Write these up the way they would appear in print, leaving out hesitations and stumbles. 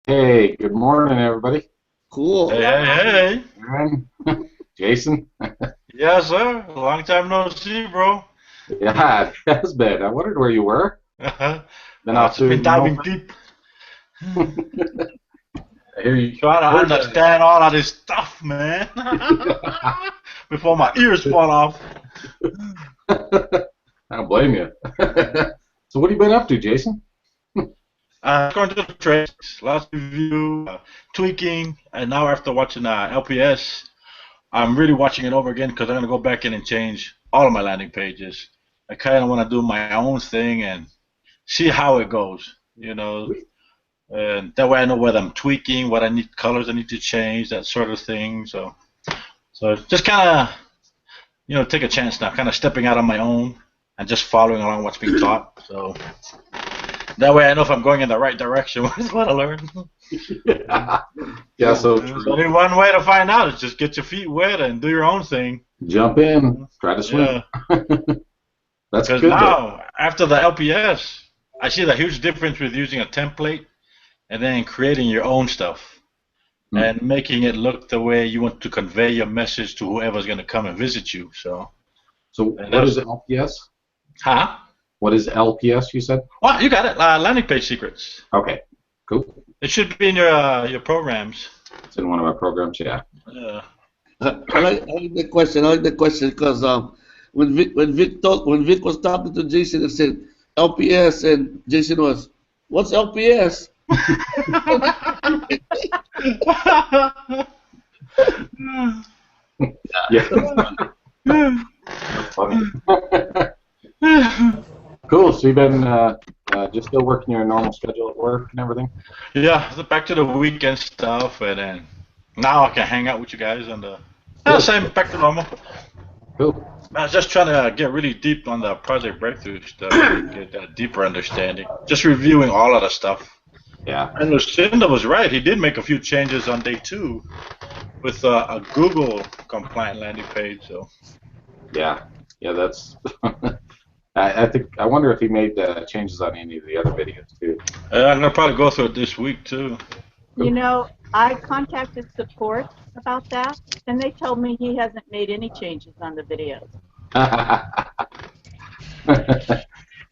Hey, good morning, everybody. Cool. Hey, hey, hey. Aaron, Jason. Yes, sir. Long time no see, bro. Yeah, it has been. I wondered where you were. Been off Just been doing your own diving thing. deep, I hear you. trying to Heard understand all of this stuff, man. Before my ears fall off. I don't blame you. So, what have you been up to, Jason? Going to the trades, lots of review, tweaking, and now after watching LPS, I'm really watching it over again because I'm going to go back in and change all of my landing pages. I kind of want to do my own thing and see how it goes, you know. And that way I know what I'm tweaking, what I need colors I need to change, that sort of thing. So just kind of take a chance now, kind of stepping out on my own and just following along what's being taught. So that way I know if I'm going in the right direction with what I learned. Yeah, so There's only one way to find out is just get your feet wet and do your own thing. jump in, try to swim. Yeah. That's Because good, though. now, after the LPS, I see the huge difference with using a template and then creating your own stuff and making it look the way you want to convey your message to whoever's going to come and visit you. So what is LPS? Huh? What is LPS, you said? Well, you got it. Landing page secrets. Okay, cool. It should be in your programs. It's in one of our programs, yeah. I like the question. I like the question because when Vic was talking to Jason and said LPS, and Jason was, "What's LPS?" Yeah. That's funny. Cool. So you've been just still working your normal schedule at work and everything? Yeah, back to the weekend stuff, and then now I can hang out with you guys and same back to normal. Cool. I was just trying to get really deep on the project breakthrough stuff, get a deeper understanding. Just reviewing all of the stuff. Yeah. And Lucinda was right. He did make a few changes on day 2 with a Google compliant landing page. So Yeah. Yeah, that's. I wonder if he made changes on any of the other videos too. I'm gonna probably go through it this week too. You know, I contacted support about that, and they told me he hasn't made any changes on the videos. I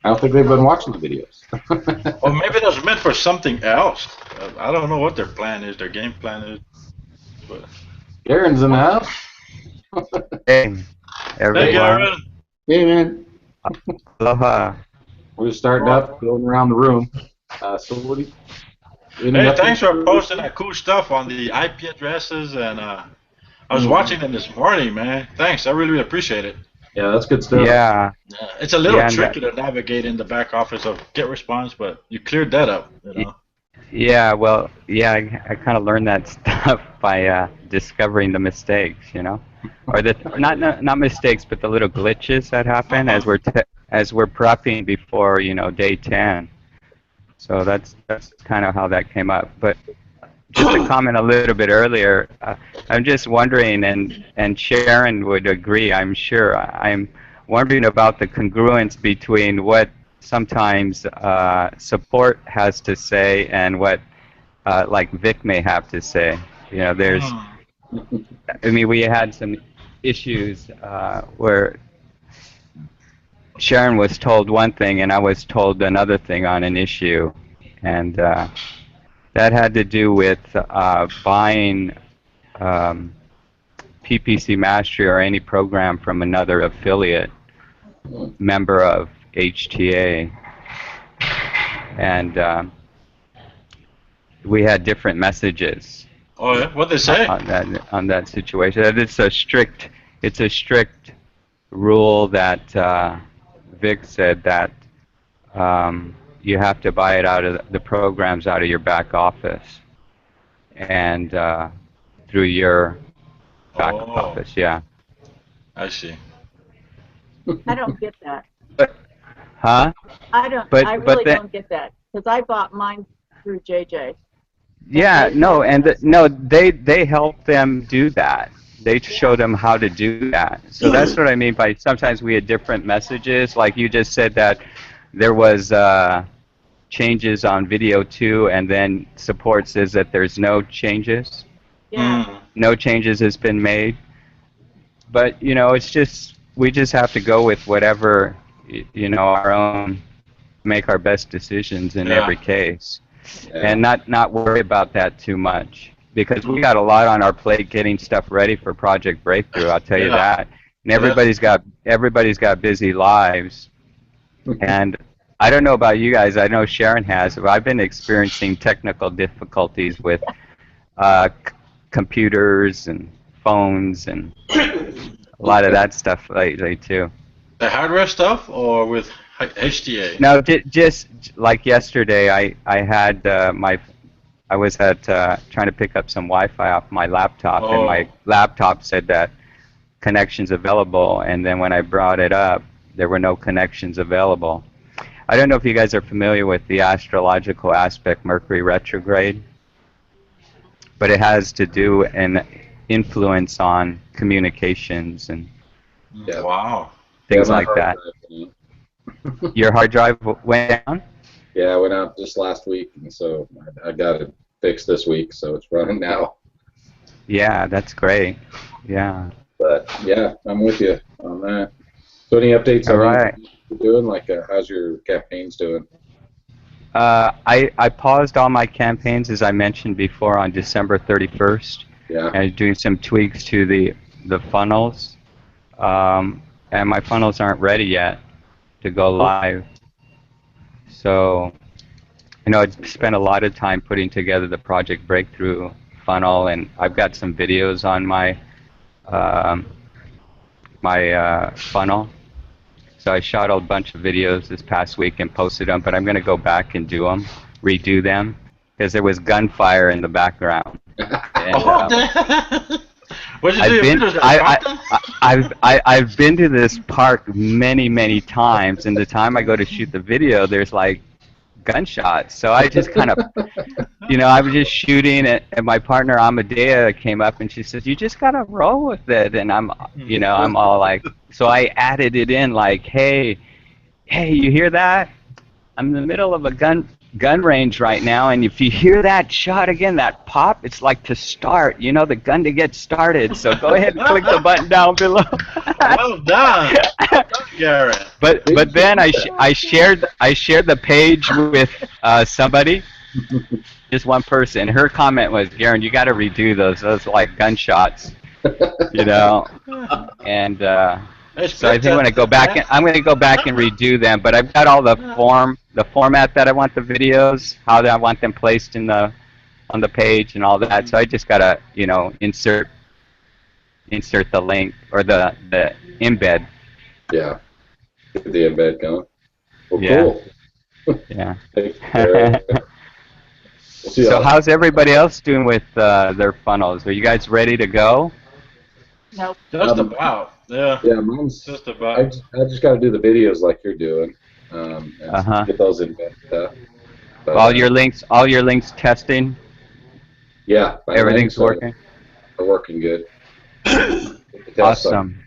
don't think they've been watching the videos. Or maybe that's meant for something else. I don't know what their plan is, their game plan is. But Aaron's in the house. Hey, everyone. hey, Aaron. Hey, man. Aloha. We're starting up, going around the room. So what do you? Hey, thanks for posting that cool stuff on the IP addresses, and I was watching them this morning, man. Thanks, I really appreciate it. Yeah, that's good stuff. Yeah. It's a little Yeah, tricky to navigate in the back office of GetResponse, but you cleared that up. Yeah, well, yeah, I kind of learned that stuff by discovering the mistakes, or the not mistakes, but the little glitches that happen as we're prepping before, day 10. So that's kind of how that came up. But just to comment a little bit earlier, I'm just wondering, and Sharon would agree, I'm sure. I'm wondering about the congruence between what sometimes support has to say and what like Vic may have to say. There's, we had some issues where Sharon was told one thing and I was told another thing on an issue, and that had to do with buying PPC Mastery or any program from another affiliate member of HTA, and we had different messages. Oh yeah, what'd they say? On that situation, it's a strict rule that Vic said that you have to buy it out of the programs out of your back office and through your back office. Yeah. I see. I don't get that. Huh? I don't get that because I bought mine through JJ. Yeah, no, they help them do that. They show them how to do that. So that's what I mean by sometimes we had different messages. Like you just said that there was changes on video 2, and then support says that there's no changes. Yeah. No changes has been made. But, you know, it's just, we just have to go with whatever, you know, our own, make our best decisions in every case. Yeah. And not worry about that too much. Because we got a lot on our plate getting stuff ready for Project Breakthrough, I'll tell you that. And everybody's got busy lives. And I don't know about you guys, I know Sharon has, but I've been experiencing technical difficulties with computers and phones and a lot of that stuff lately too. The hardware stuff or with HTA? No, just like yesterday, I had I was at trying to pick up some Wi-Fi off my laptop, and my laptop said that connections available, and then when I brought it up, there were no connections available. I don't know if you guys are familiar with the astrological aspect Mercury retrograde, but it has to do an influence on communications and things like that. Your hard drive went down? Yeah, I went out just last week, and so I got it fixed this week, so it's running now. Yeah, that's great. Yeah. But yeah, I'm with you on that. So any updates on what you're doing? Like, how's your campaigns doing? I paused all my campaigns, as I mentioned before, on December 31st. Yeah. And doing some tweaks to the funnels. And my funnels aren't ready yet to go live. So, you know, I spent a lot of time putting together the Project Breakthrough funnel, and I've got some videos on my funnel. So I shot a bunch of videos this past week and posted them, but I'm going to go back and redo them, because there was gunfire in the background. And, I've been to this park many times, and the time I go to shoot the video, there's like gunshots. So I just kind of, you know, I was just shooting, and my partner Amadea came up and she says, "You just gotta roll with it." And I'm, you know, I'm all like, so I added it in like, hey, you hear that? I'm in the middle of a gun range right now, and if you hear that shot again, that pop, it's like to start, you know, the gun to get started. So go ahead and click the button down below. Well done, Garrett. But then I shared the page with somebody, just one person. Her comment was, "Garen, you got to redo those like gunshots," you know, and. So I think I'm going to go back and redo them, but I've got all the format that I want the videos, how I want them placed on the page and all that. So I just got to, you know, insert the link or the embed. Yeah. Get the embed going. Well, yeah. Cool. Yeah. So how's everybody else doing with their funnels? Are you guys ready to go? Nope. Just about. Yeah. Yeah, mine's just about. I just got to do the videos like you're doing, and get those in. All your links testing. Yeah. Everything's working. Are working good. Awesome.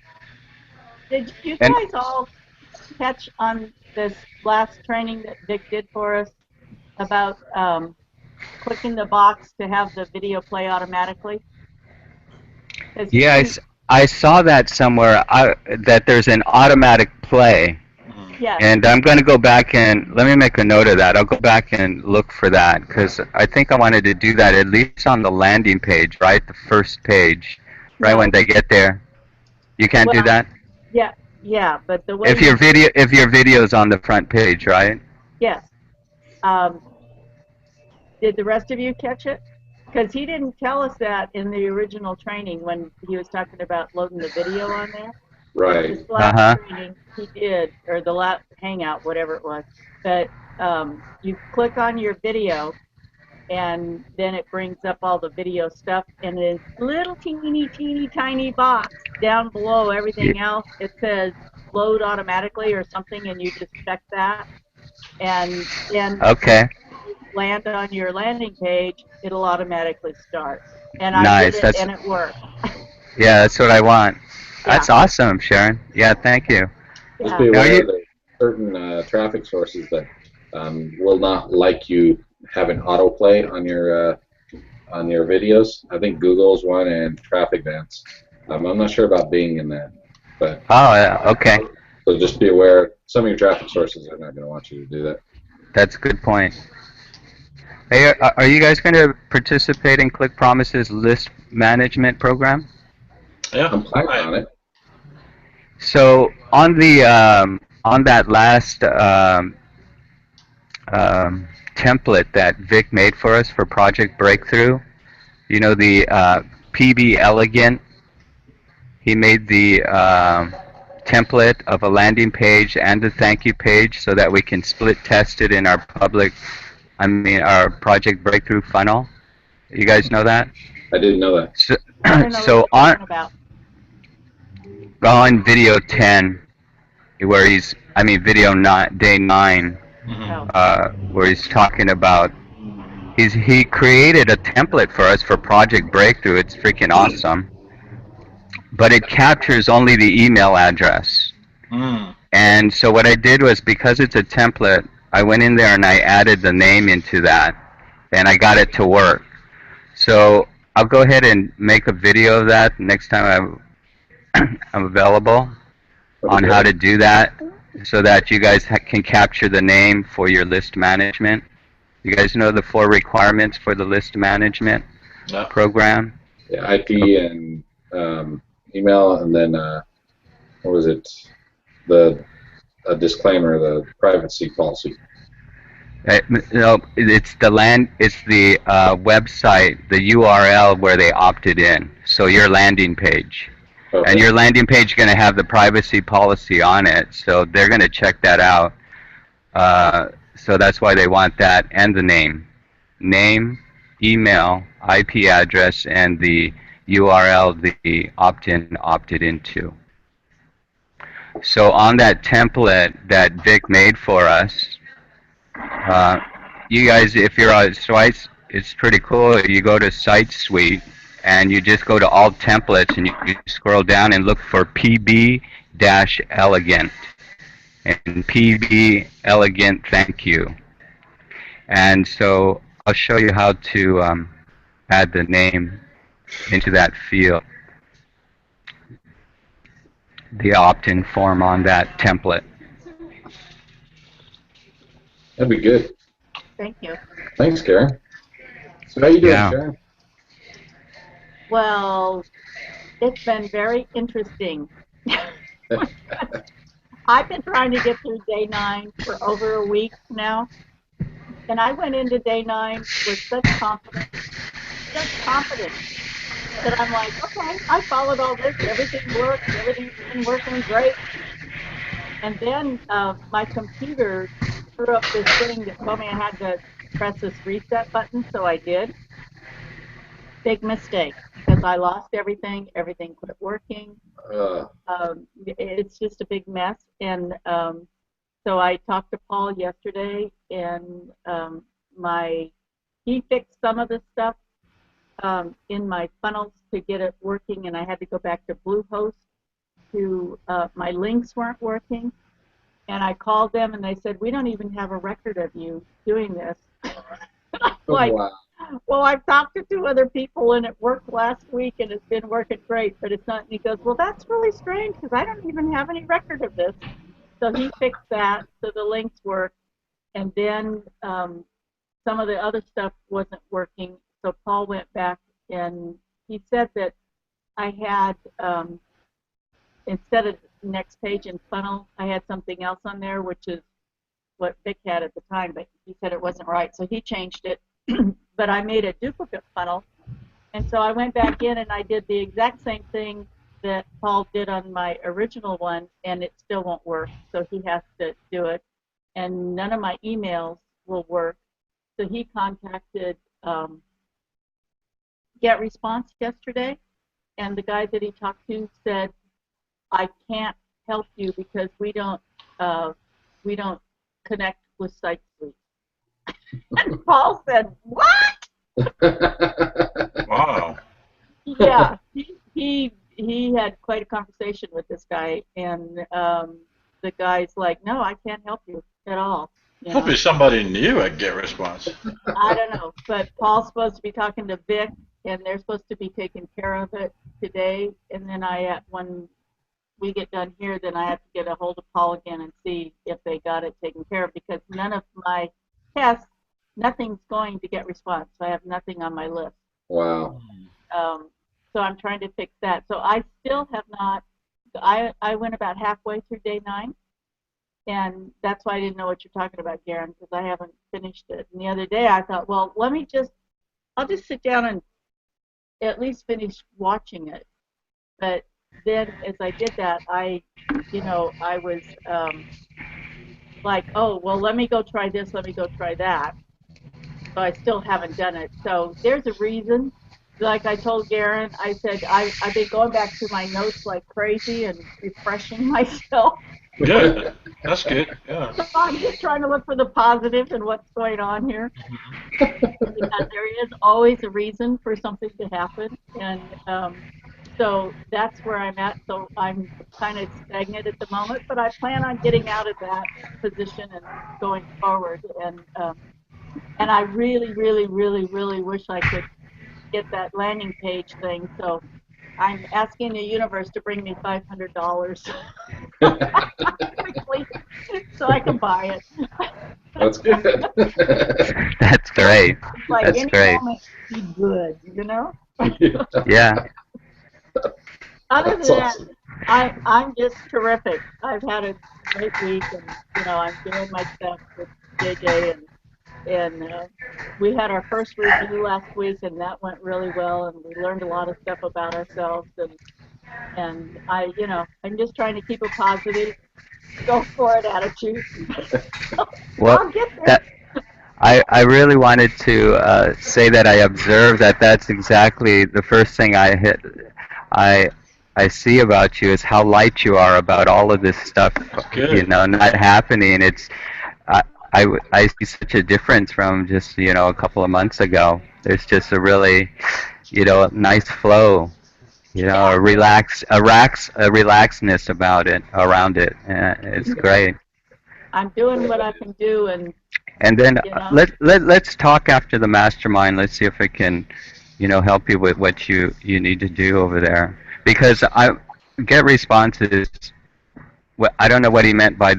Did you guys all catch on this last training that Vic did for us about clicking the box to have the video play automatically? Yeah, I saw that somewhere, that there's an automatic play. Yes. And I'm going to go back and, let me make a note of that. I'll go back and look for that, because I think I wanted to do that at least on the landing page, right? The first page, right when they get there. You can't do that? Yeah, but the way if your video's on the front page, right? Yes. Did the rest of you catch it? Because he didn't tell us that in the original training when he was talking about loading the video on there. Right. This last training he did, or the last hangout, whatever it was. But you click on your video, and then it brings up all the video stuff, and this little teeny tiny box down below everything else, it says load automatically or something, and you just check that, and land on your landing page, it'll automatically start. And I did it, and it worked. Yeah, that's what I want. Yeah. That's awesome, Sharon. Yeah, thank you. Just be aware of the certain traffic sources that will not like you having autoplay on your videos. I think Google's one and Traffic Dance. I'm not sure about Bing in that, but Oh, yeah, okay. so just be aware. Some of your traffic sources are not going to want you to do that. That's a good point. Hey, are you guys going to participate in Click Promise's list management program? Yeah. I'm planning on it. So on that last template that Vic made for us for Project Breakthrough, you know, the PB Elegant, he made the template of a landing page and a thank you page so that we can split test it in our our Project Breakthrough funnel. You guys know that? I didn't know that. So, I don't know what so you're talking about. on video 10, video not day 9, Mhm. where he's talking about he created a template for us for Project Breakthrough. It's freaking awesome, but it captures only the email address. Mm. And so what I did was, because it's a template, I went in there and I added the name into that, and I got it to work. So I'll go ahead and make a video of that next time I'm available on how to do that, so that you guys can capture the name for your list management. You guys know the 4 requirements for the list management Yeah. program? Yeah, IP and email, and then what was it? A disclaimer, the privacy policy. No, it's the website, the URL where they opted in. So your landing page. Okay. And your landing page is going to have the privacy policy on it, so they're going to check that out. So that's why they want that, and the name, email, IP address, and the URL the opt-in opted into. So on that template that Vic made for us, you guys, if you're on Site, it's pretty cool. You go to Site Suite, and you just go to All Templates, and you scroll down and look for PB-Elegant, and PB Elegant Thank You. And so I'll show you how to add the name into that field, the opt-in form on that template. That'd be good. Thank you. Thanks, Karen. So how you doing, Yeah. Karen? Well, it's been very interesting. I've been trying to get through day 9 for over a week now, and I went into day 9 with such confidence, that I'm like, okay, I followed all this, everything works, everything's been working great. And then my computer threw up this thing that told me I had to press this reset button, so I did. Big mistake, because I lost everything. Everything quit working. It's just a big mess. And so I talked to Paul yesterday, and he fixed some of the stuff in my funnels to get it working, and I had to go back to Bluehost to my links weren't working. And I called them, and they said, we don't even have a record of you doing this. Like, wow. well, I've talked to 2 other people, and it worked last week, and it's been working great, but it's not. And he goes, well, that's really strange, because I don't even have any record of this. So he fixed that, so the links work. And then some of the other stuff wasn't working, so Paul went back, and he said that I had, instead of next page and funnel, I had something else on there, which is what Vic had at the time, but he said it wasn't right, so he changed it. But I made a duplicate funnel, and so I went back in and I did the exact same thing that Paul did on my original one, and it still won't work, so he has to do it. And none of my emails will work, so he contacted Get Response yesterday, and the guy that he talked to said, I can't help you because we don't connect with SiteSuite. And Paul said, what? Wow. Yeah, he had quite a conversation with this guy, and the guy's like, no, I can't help you at all. You know, Hopefully somebody new at Get Response. I don't know, but Paul's supposed to be talking to Vic, and they're supposed to be taking care of it today. And then when we get done here, then I have to get a hold of Paul again and see if they got it taken care of, because none of my tests, nothing's going to get response. I have nothing on my list. Wow. So I'm trying to fix that. So I still have not. I went about halfway through day 9, and that's why I didn't know what you're talking about, Garen, because I haven't finished it. And the other day I thought, well, I'll just sit down and at least finish watching it. But then as I did that, I was like, oh, well, let me go try this, let me go try that. So I still haven't done it. So there's a reason. Like I told Garen, I said I've been going back to my notes like crazy and refreshing myself. Good. That's good. Yeah. So I'm just trying to look for the positive in what's going on here, because there is always a reason for something to happen, and so that's where I'm at. So I'm kind of stagnant at the moment, but I plan on getting out of that position and going forward. And I really, really, really, really wish I could get that landing page thing. So I'm asking the universe to bring me $500 quickly so I can buy it. That's good. That's great. It's like That's any great. moment be good, you know? Yeah. Other That's than awesome. that, I'm just terrific. I've had a great week, and I'm doing my stuff with JJ, and we had our first review last week, and that went really well, and we learned a lot of stuff about ourselves, and I'm just trying to keep a positive, go for it attitude. Well, I'll get there. that I really wanted to say that I observed that that's exactly the first thing I I see about you is how light you are about all of this stuff, That's good. not happening. I, I see such a difference from just, a couple of months ago. There's just a really, nice flow, Yeah, a relaxedness about it, around it. It's great. I'm doing what I can do, and And then you know, let's talk after the mastermind. Let's see if it can, help you with what you need to do over there. Because I get responses. Well, I don't know what he meant by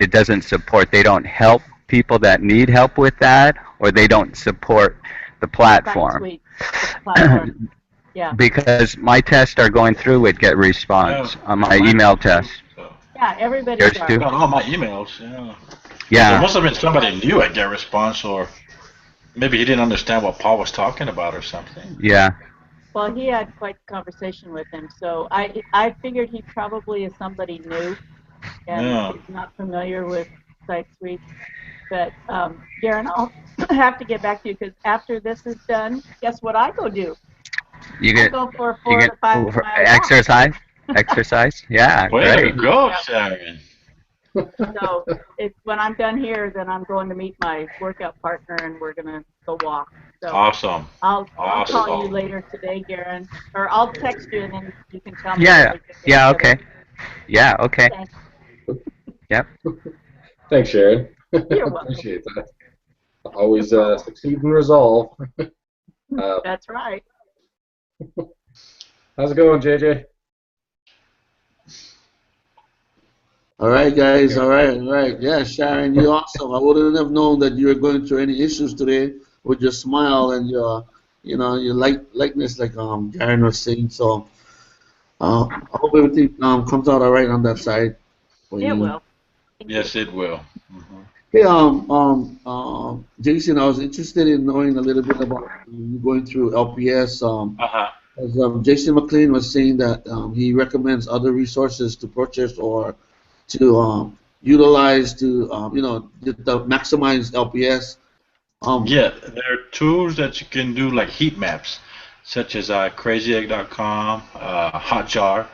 it doesn't support. They don't help people that need help with that, or they don't support the site platform. suite, the platform. Yeah, Because my tests are going through with get Yeah. response on my Mine email too. test. So. yeah, everybody's Yours I are. too? got all my emails. Yeah. So it Yeah, must have been somebody new at Get Response, or maybe he didn't understand what Paul was talking about or something. yeah. Well, he had quite the conversation with him, so I figured he probably is somebody new and Yeah. is not familiar with site suite. But Garen, I'll have to get back to you, because after this is done, guess what I go do? You I get go for a you 4 get to 5 mile walk. exercise. Exercise. Yeah, Way to great. go, Yeah. Sharon. So when I'm done here, then I'm going to meet my workout partner, and we're gonna go walk. So Awesome. I'll call you Awesome. later today, Garen, or I'll text you, and then you can tell me when Yeah, we can get yeah. together. Okay. Yeah. Okay. Okay, Yep. Thanks, Sharon. you're welcome. Appreciate that. No Always problem. succeed in resolve. That's right. How's it going, JJ? All right, guys. All right, all right. Yeah, Sharon, you're awesome. I wouldn't have known that you were going through any issues today with your smile and your likeness, like Garen was saying. So, I hope everything comes out all right on that side for It you. will. Thank you. Yes, it will. Hmm. Hey, Jason, I was interested in knowing a little bit about you going through LPS. Uh-huh. As Jason McLean was saying that he recommends other resources to purchase or to utilize to to maximize LPS. Um, Yeah, there are tools that you can do like heat maps, such as crazyegg.com, Hotjar,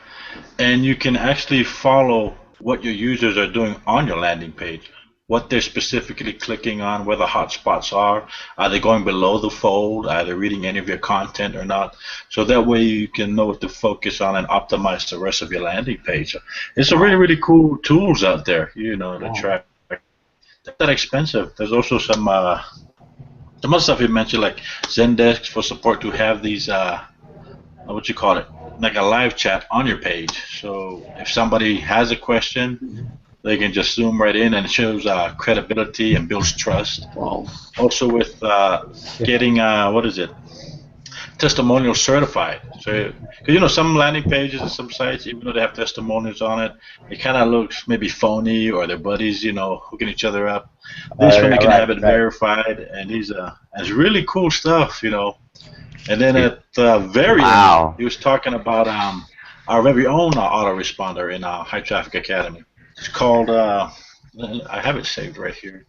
and you can actually follow what your users are doing on your landing page, what they're specifically clicking on, where the hotspots are they going below the fold, are they reading any of your content or not, so that way you can know what to focus on and optimize the rest of your landing page. It's a really, wow, really cool tools out there, to wow. track that expensive. There's also some other stuff you mentioned, like Zendesk for support to have these what you call it, like a live chat on your page. So if somebody has a question, they can just zoom right in, and it shows credibility and builds trust. Wow. Also with getting what is it, testimonial certified. So, because you know, some landing pages and some sites, even though they have testimonials on it, it kind of looks maybe phony, or their buddies, you know, hooking each other up. This one you can have it verified, and it's really cool stuff, you know. And then at the very end, he was talking about our very own autoresponder in our High Traffic Academy. It's called I have it saved right here.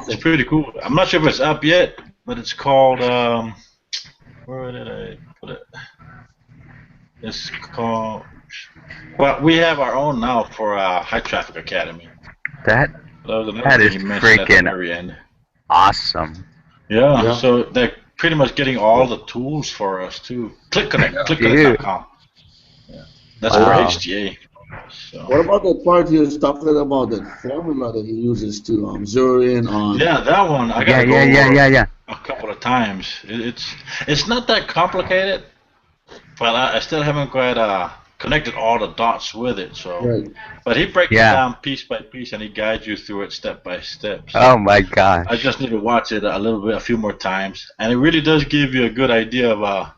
It's pretty cool. I'm not sure if it's up yet, but it's called where did I put it? It's called. Well, we have our own now for High Traffic Academy. That is freaking awesome. Yeah, so they're pretty much getting all the tools for us too. ClickConnect.com. Yeah, that's for HTA. So. What about the part he was talking about, the formula that he uses to zero in on? Yeah, that one. I got to go over a couple of times. It's not that complicated, but I still haven't quite connected all the dots with it. So, but he breaks it down piece by piece, and he guides you through it step by step. So oh my gosh! I just need to watch it a few more times, and it really does give you a good idea of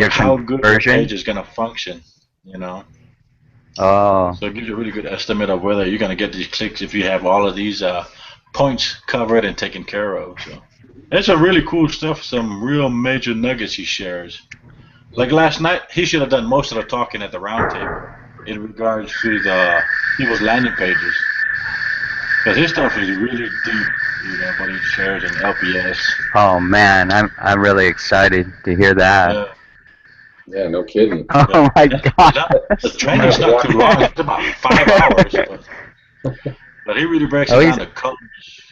how good the page is going to function. You know. Oh. So it gives you a really good estimate of whether you're going to get these clicks if you have all of these points covered and taken care of. So it's a really cool stuff. Some real major nuggets he shares. Like last night, he should have done most of the talking at the round table in regards to the people's landing pages, because his stuff is really deep. You know, what he shares in LPS. Oh man, I'm really excited to hear that. Yeah. Yeah, no kidding. Oh my god. The training's not too long. It's about 5 hours. But he really breaks it down to colors.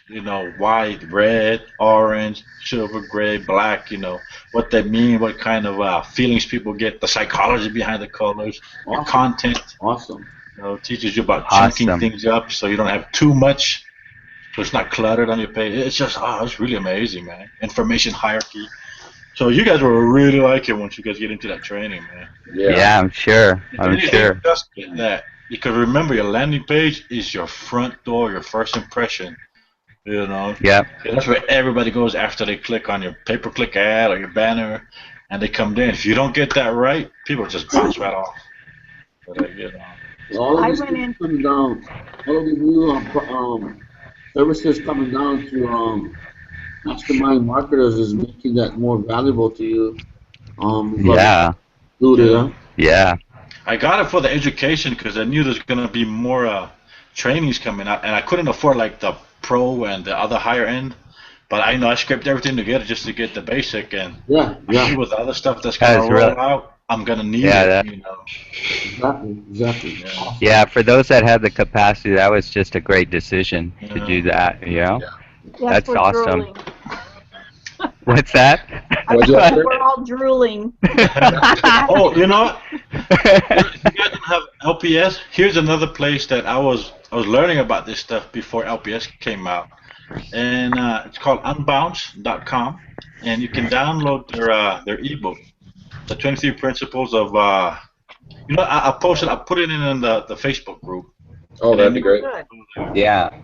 You know, white, red, orange, silver, gray, black. You know, what they mean, what kind of feelings people get, the psychology behind the colors, the content. Awesome. You know, teaches you about chunking things up so you don't have too much, so it's not cluttered on your page. It's just, it's really amazing, man. Information hierarchy. So you guys will really like it once you guys get into that training, man. Yeah, I'm sure. I'm sure. Just get that. Because remember, your landing page is your front door, your first impression. You know? Yeah. That's where everybody goes after they click on your pay-per-click ad or your banner, and they come in. If you don't get that right, people just bounce right off. But, you know. All of this coming down. All of the new services coming down to Mastermind Marketers is making that more valuable to you. Yeah. I got it for the education because I knew there's going to be more trainings coming out, and I couldn't afford like the pro and the other higher end. But I know I scraped everything together just to get the basic, and with the other stuff that's going to roll out, I'm going to need it. You know. Exactly. Yeah, for those that had the capacity, that was just a great decision to do that. You know. Yes, that's awesome. Drooling. What's that? We're all drooling. Oh, you know what? If you guys don't have LPS, here's another place that I was learning about this stuff before LPS came out, and it's called Unbounce.com, and you can download their ebook, the 23 Principles of. You know, I put it in the Facebook group. Oh, that'd be great. Yeah.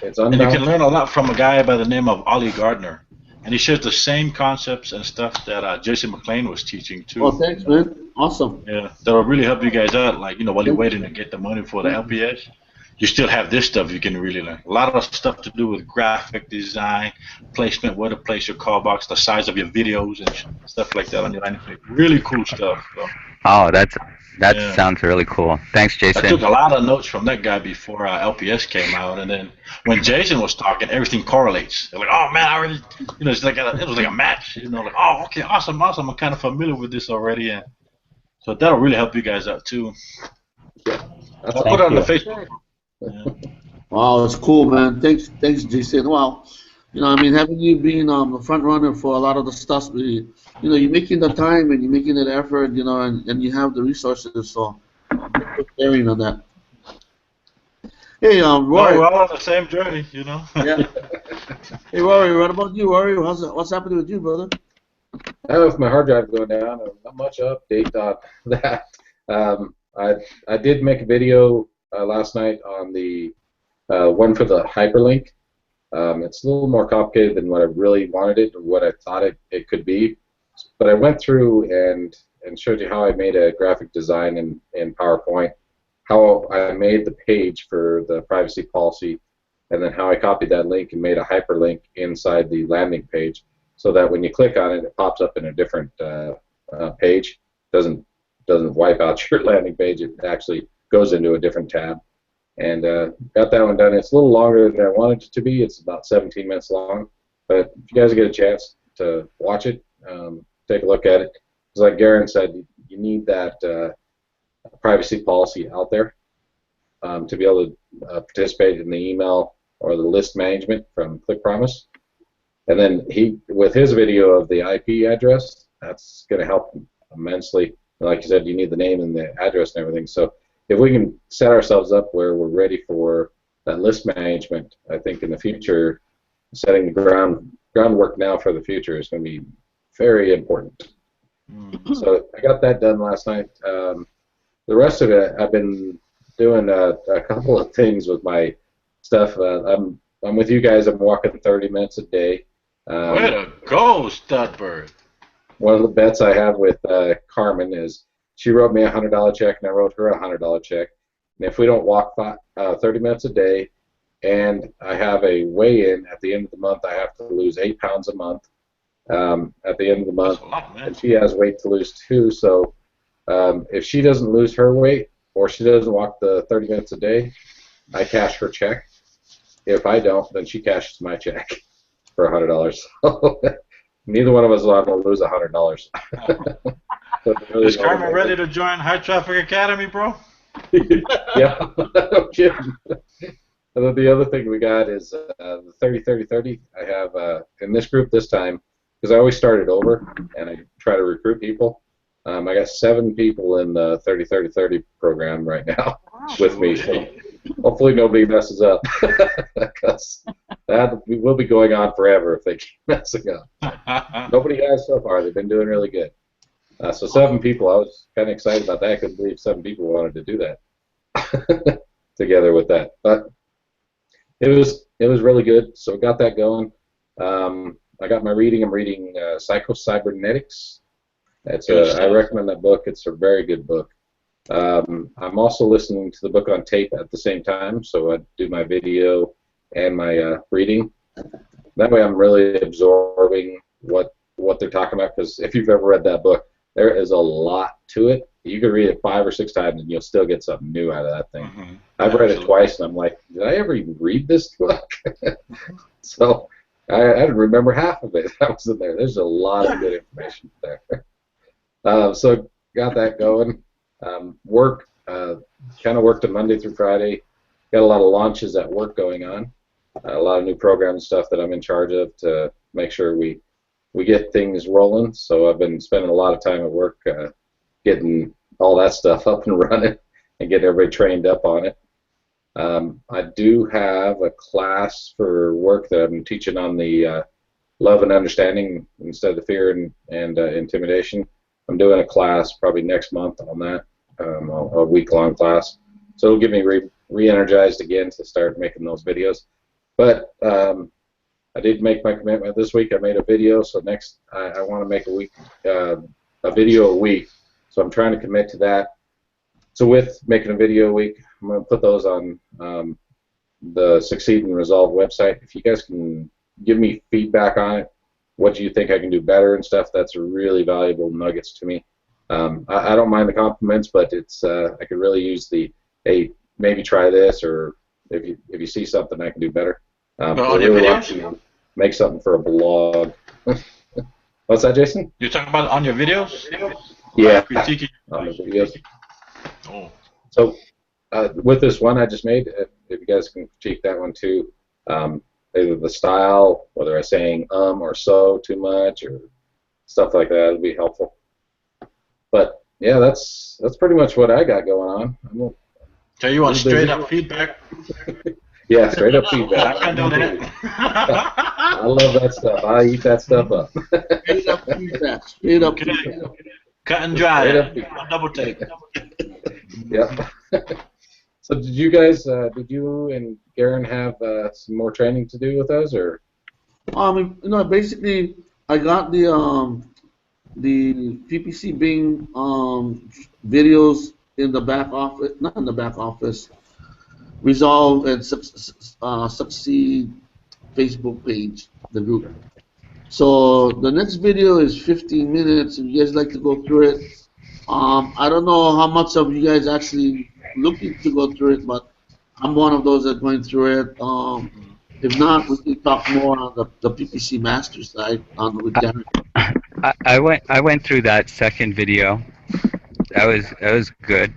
It's and you can learn a lot from a guy by the name of Ollie Gardner. And he shares the same concepts and stuff that Jason McLean was teaching too. Oh, thanks, man. Awesome. Yeah, that'll really help you guys out. Like, you know, while you're waiting to get the money for the LPS, you still have this stuff you can really learn. A lot of stuff to do with graphic design, placement, where to place your call box, the size of your videos and stuff like that on your landing page. Really cool stuff. So. Oh, that sounds really cool. Thanks, Jason. I took a lot of notes from that guy before LPS came out, and then when Jason was talking, everything correlates. They're like, oh man, I already, you know, it was like a match. You know, like, oh, okay, awesome. I'm kind of familiar with this already, and so that'll really help you guys out too. I'll put it on the Facebook. Yeah. Wow, that's cool, man. Thanks, Jason. Wow. You know, I mean, having you being the front runner for a lot of the stuff, you know, you're making the time and you're making the effort, you know, and you have the resources, so thanks for sharing on that. Hey, No, Rory. we're all on the same journey, you know. Yeah. Hey, Rory. What about you, Rory? What's happening with you, brother? I don't know if my hard drive going down. Not much update on that. I did make a video last night on the one for the hyperlink. It's a little more complicated than what I really wanted it or what I thought it could be. But I went through and showed you how I made a graphic design in PowerPoint, how I made the page for the privacy policy, and then how I copied that link and made a hyperlink inside the landing page so that when you click on it, it pops up in a different page. Doesn't wipe out your landing page. It actually goes into a different tab. And got that one done. It's a little longer than I wanted it to be. It's about 17 minutes long. But if you guys get a chance to watch it, take a look at it. Because like Garen said, you need that privacy policy out there to be able to participate in the email or the list management from ClickPromise. And then with his video of the IP address, that's going to help immensely. Like you said, you need the name and the address and everything. So if we can set ourselves up where we're ready for that list management, I think in the future, setting the groundwork now for the future is going to be very important. So I got that done last night. The rest of it, I've been doing a couple of things with my stuff. I'm with you guys. I'm walking 30 minutes a day. Way to go, Studbird. One of the bets I have with Carmen is she wrote me a $100 check and I wrote her a $100 check. And if we don't walk 30 minutes a day and I have a weigh-in at the end of the month, I have to lose 8 pounds a month at the end of the month. That's a lot, man. And she has weight to lose too. So if she doesn't lose her weight or she doesn't walk the 30 minutes a day, I cash her check. If I don't, then she cashes my check for $100. So neither one of us will to lose $100. Really Is Carmen ready to join High Traffic Academy, bro? Yeah, no kidding. And then the other thing we got is the 30-30-30. I have in this group this time, because I always start it over and I try to recruit people. I got 7 people in the 30-30-30 program right now with me. So hopefully nobody messes up, because that will be going on forever if they keep messing up. Nobody has so far. They've been doing really good. So 7 people. I was kind of excited about that. I couldn't believe 7 people wanted to do that together with that. But it was really good. So got that going. I got my reading. I'm reading Psycho-Cybernetics. I recommend that book. It's a very good book. I'm also listening to the book on tape at the same time, so I do my video and my reading. That way I'm really absorbing what they're talking about, because if you've ever read that book, there is a lot to it. You could read it 5 or 6 times and you'll still get something new out of that thing. Mm-hmm. I've read it twice and I'm like, did I ever even read this book? So I didn't remember half of it that was in there. There's a lot of good information there. So got that going. Work, kind of worked a Monday through Friday. Got a lot of launches at work going on. A lot of new program stuff that I'm in charge of to make sure we get things rolling. So I've been spending a lot of time at work getting all that stuff up and running and getting everybody trained up on it. I do have a class for work that I'm teaching on the love and understanding instead of fear and intimidation. I'm doing a class probably next month on that, a week-long class. So it'll get me re-energized again to start making those videos. But I did make my commitment this week. I made a video, so next I want to make a video a week. So I'm trying to commit to that. So with making a video a week, I'm going to put those on the Succeed and Resolve website. If you guys can give me feedback on it, what do you think I can do better and stuff, that's really valuable nuggets to me. I don't mind the compliments, but it's I could really use the, hey, maybe try this, or if you see something I can do better. On I your really videos? want to make something for a blog. What's that, Jason? You're talking about on your videos? Yeah, Critiquing. on the videos. Oh. So with this one I just made, if you guys can critique that one too, either the style, whether I'm saying or so too much, or stuff like that, would be helpful. But yeah, that's pretty much what I got going on. So you want A little straight busy. up feedback? Yeah, straight up feedback. I can do I that. love that stuff. I eat that stuff up. Straight up feedback. Straight up Okay. feedback. Cut and Straight dry. up feedback. No double take. Yep. So did you guys, did you and Garen have some more training to do with us, or? Basically, I got the PPC Bing videos in the back office, not in the back office, Resolve and Succeed Facebook page, the group. So the next video is 15 minutes. If you guys like to go through it, I don't know how much of you guys actually looking to go through it, but I'm one of those that going through it. If not, we can talk more on the PPC Master side with Gary. I went through that second video. That was good,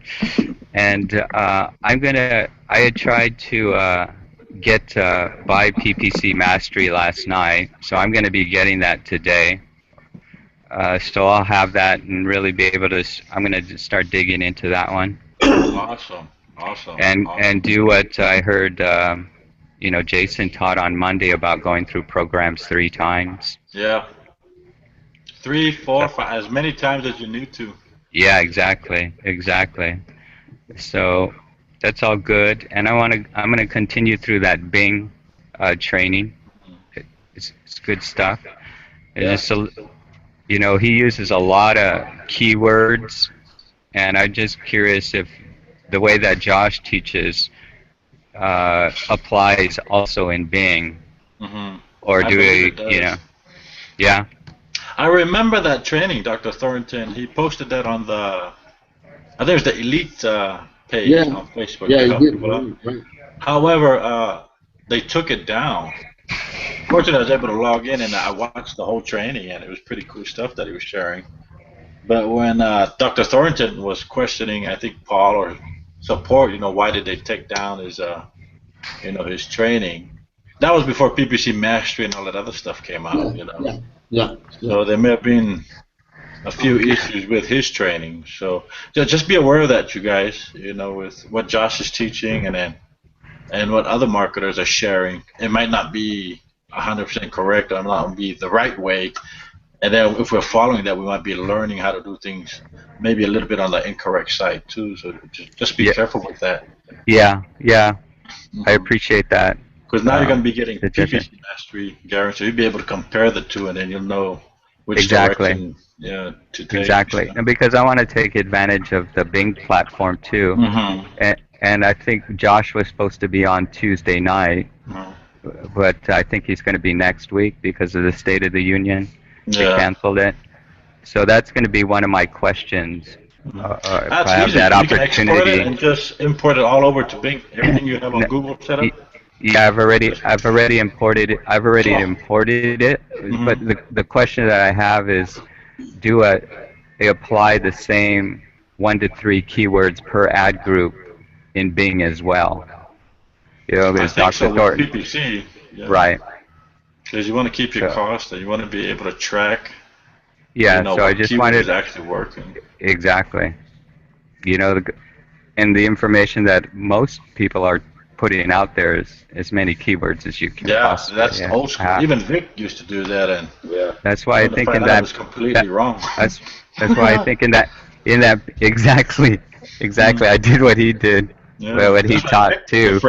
and I had tried to get buy PPC Mastery last night, so I'm gonna be getting that today. So I'll have that and really be able to. I'm gonna start digging into that one. Awesome. Awesome. And do what I heard. Jason taught on Monday about going through programs 3 times. Yeah. 3, 4, 5, as many times as you need to. Yeah, exactly. So that's all good, and I'm gonna continue through that Bing training. It's good stuff. It's just he uses a lot of keywords, and I'm just curious if the way that Josh teaches applies also in Bing, or do we, yeah. I remember that training, Dr. Thornton. He posted that on the, I think it was the Elite page on Facebook. Yeah, to he help did. people out. Right. However, they took it down. Fortunately, I was able to log in and I watched the whole training, and it was pretty cool stuff that he was sharing. But when Dr. Thornton was questioning, I think Paul or support, why did they take down his, his training? That was before PPC Mastery and all that other stuff came out, Yeah. So there may have been a few issues with his training. So just be aware of that, you guys. With what Josh is teaching and what other marketers are sharing, it might not be 100% correct or not be the right way. And then if we're following that, we might be learning how to do things maybe a little bit on the incorrect side too. So just be careful with that. Yeah. I appreciate that. Because now you're going to be getting PPC Mastery, Gary, so you'll be able to compare the two, and then you'll know which direction to take. Exactly, and because I want to take advantage of the Bing platform too, and I think Josh was supposed to be on Tuesday night, but I think he's going to be next week because of the State of the Union. They canceled it. So that's going to be one of my questions. That's if I have easy. that You can export opportunity. it and just import it all over to Bing. Everything you have on Google set up. Yeah, I've already imported it. But the question that I have is, do they apply the same 1 to 3 keywords per ad group in Bing as well? There's Dr. Thornton. PPC. Yeah. Right. Because you want to keep your cost and you want to be able to track. Yeah. So I just wanted is actually working. Exactly. And the information that most people are putting out there is as many keywords as you can possibly. That's old school. Even Vic used to do that, and that's why I think that was completely wrong. That's why I think in that exactly I did what he did. Yeah. Well, what he taught too.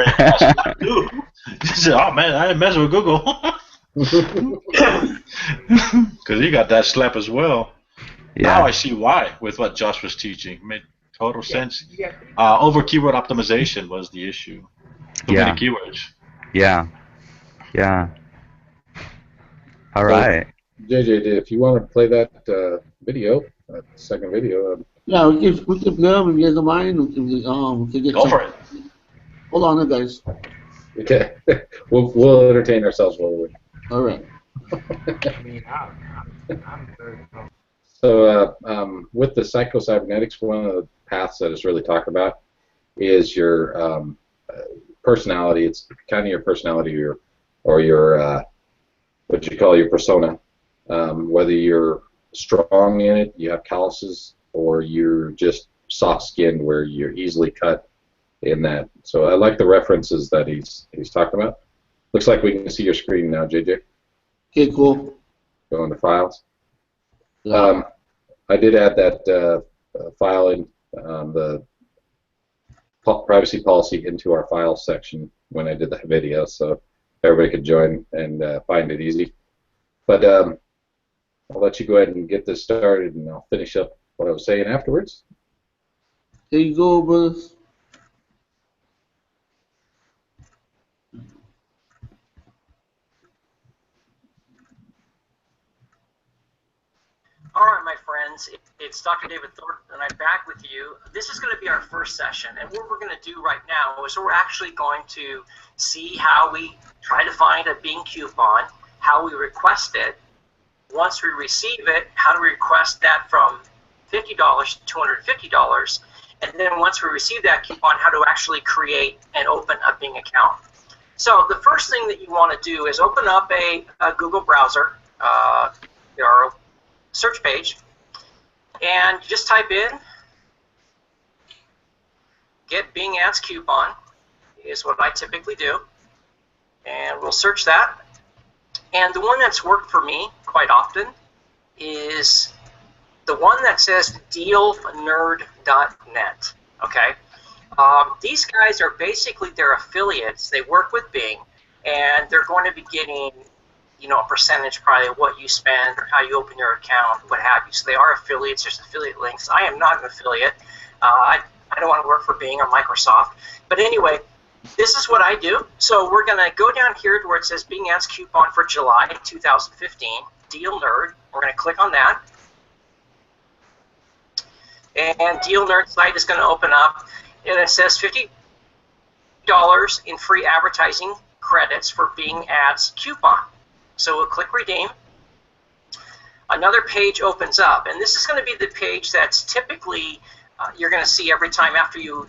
He said, "Oh man, I ain't messing with Google," because he got that slap as well. Yeah. Now I see why with what Josh was teaching. It made total sense. Over keyword optimization was the issue. Too many keywords. Yeah. All right. JJ, if you want to play that video, that second video. Yeah, we can go. If you guys don't mind, we can get Go for it. Hold on, guys. Okay, we'll entertain ourselves while we. All right. So with the psycho-cybernetics, one of the paths that is really talked about is your personality. It's kind of your personality or your what you call your persona. Whether you're strong in it, you have calluses, or you're just soft-skinned where you're easily cut in that. So I like the references that he's talking about. Looks like we can see your screen now, JJ. Okay, cool. Go into files. Yeah. I did add that file in the privacy policy into our files section when I did the video, so everybody could join and find it easy. But I'll let you go ahead and get this started, and I'll finish up what I was saying afterwards. Here you go, brothers. All right, my friends, it's Dr. David Thornton, and I'm back with you. This is going to be our first session, and what we're going to do right now is we're actually going to see how we try to find a Bing coupon, how we request it. Once we receive it, how to request that from $50 to $250, and then once we receive that coupon, how to actually create and open a Bing account. So the first thing that you want to do is open up a Google browser, your search page, and just type in get Bing ads coupon is what I typically do, and we'll search that. And the one that's worked for me quite often is the one that says dealnerd.net. Okay, these guys are basically their affiliates. They work with Bing, and they're going to be getting, you know, a percentage probably of what you spend or how you open your account, what have you. So they are affiliates. There's affiliate links. I am not an affiliate. I don't want to work for Bing or Microsoft. But anyway, this is what I do. So we're going to go down here to where it says Bing Ads Coupon for July 2015, Deal Nerd. We're going to click on that. And Deal Nerd site is going to open up. And it says $50 in free advertising credits for Bing Ads Coupon. So we'll click Redeem. Another page opens up, and this is going to be the page that's typically you're going to see every time after you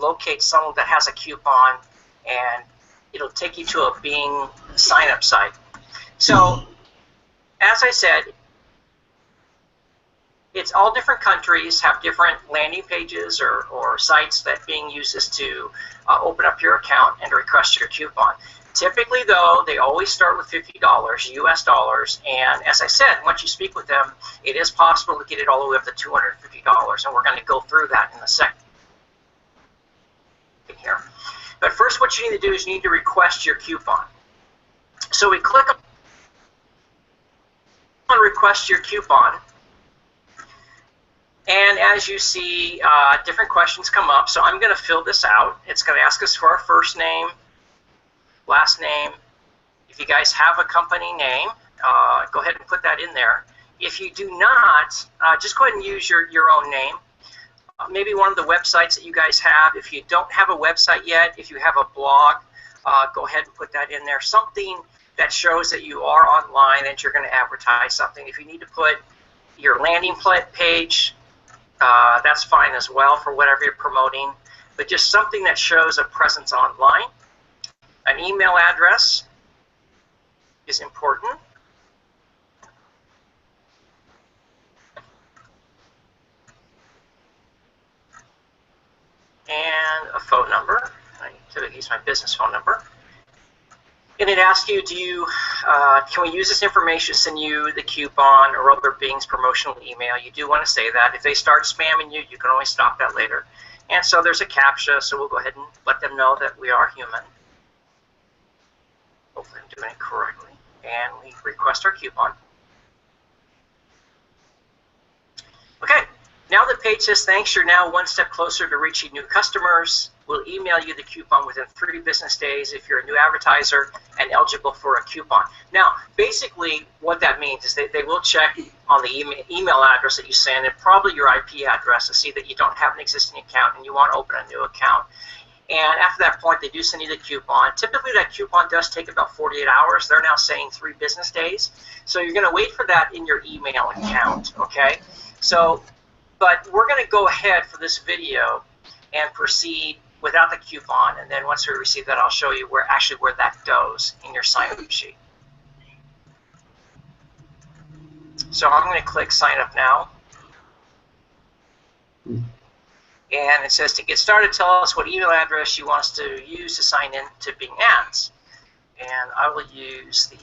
locate someone that has a coupon, and it'll take you to a Bing sign-up site. So, as I said, it's all different countries have different landing pages or sites that Bing uses to open up your account and request your coupon. Typically, though, they always start with $50 US dollars, and as I said, once you speak with them, it is possible to get it all the way up to $250, and we're going to go through that in a second here. But first, what you need to do is you need to request your coupon. So we click on Request Your Coupon, and as you see, different questions come up. So I'm going to fill this out. It's going to ask us for our first name, last name. If you guys have a company name, go ahead and put that in there. If you do not, just go ahead and use your own name. Maybe one of the websites that you guys have. If you don't have a website yet, if you have a blog, go ahead and put that in there. Something that shows that you are online, that you're going to advertise something. If you need to put your landing page, that's fine as well for whatever you're promoting. But just something that shows a presence online. An email address is important. And a phone number. I typically use my business phone number. And it asks you, can we use this information to send you the coupon or other Bing's promotional email? You do want to say that. If they start spamming you, you can always stop that later. And so there's a CAPTCHA, so we'll go ahead and let them know that we are human. Hopefully I'm doing it correctly. And we request our coupon. Okay, now the page says, thanks, you're now one step closer to reaching new customers. We'll email you the coupon within 3 business days if you're a new advertiser and eligible for a coupon. Now, basically what that means is they will check on the email address that you send and probably your IP address to see that you don't have an existing account and you want to open a new account. And after that point, they do send you the coupon. Typically, that coupon does take about 48 hours. They're now saying 3 business days. So you're going to wait for that in your email account, okay? So, but we're going to go ahead for this video and proceed without the coupon. And then once we receive that, I'll show you where that goes in your sign-up sheet. So I'm going to click Sign Up Now. And it says, to get started, tell us what email address you want us to use to sign in to Bing Ads. And I will use the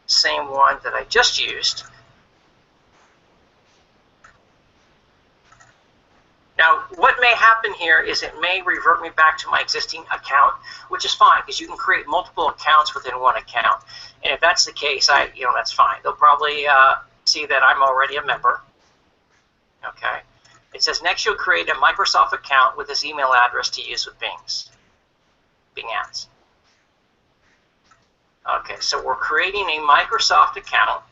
same one that I just used. Now, what may happen here is it may revert me back to my existing account, which is fine because you can create multiple accounts within one account. And if that's the case, that's fine. They'll probably see that I'm already a member. Okay. It says next you'll create a Microsoft account with this email address to use with Bing Ads. Okay, so we're creating a Microsoft account.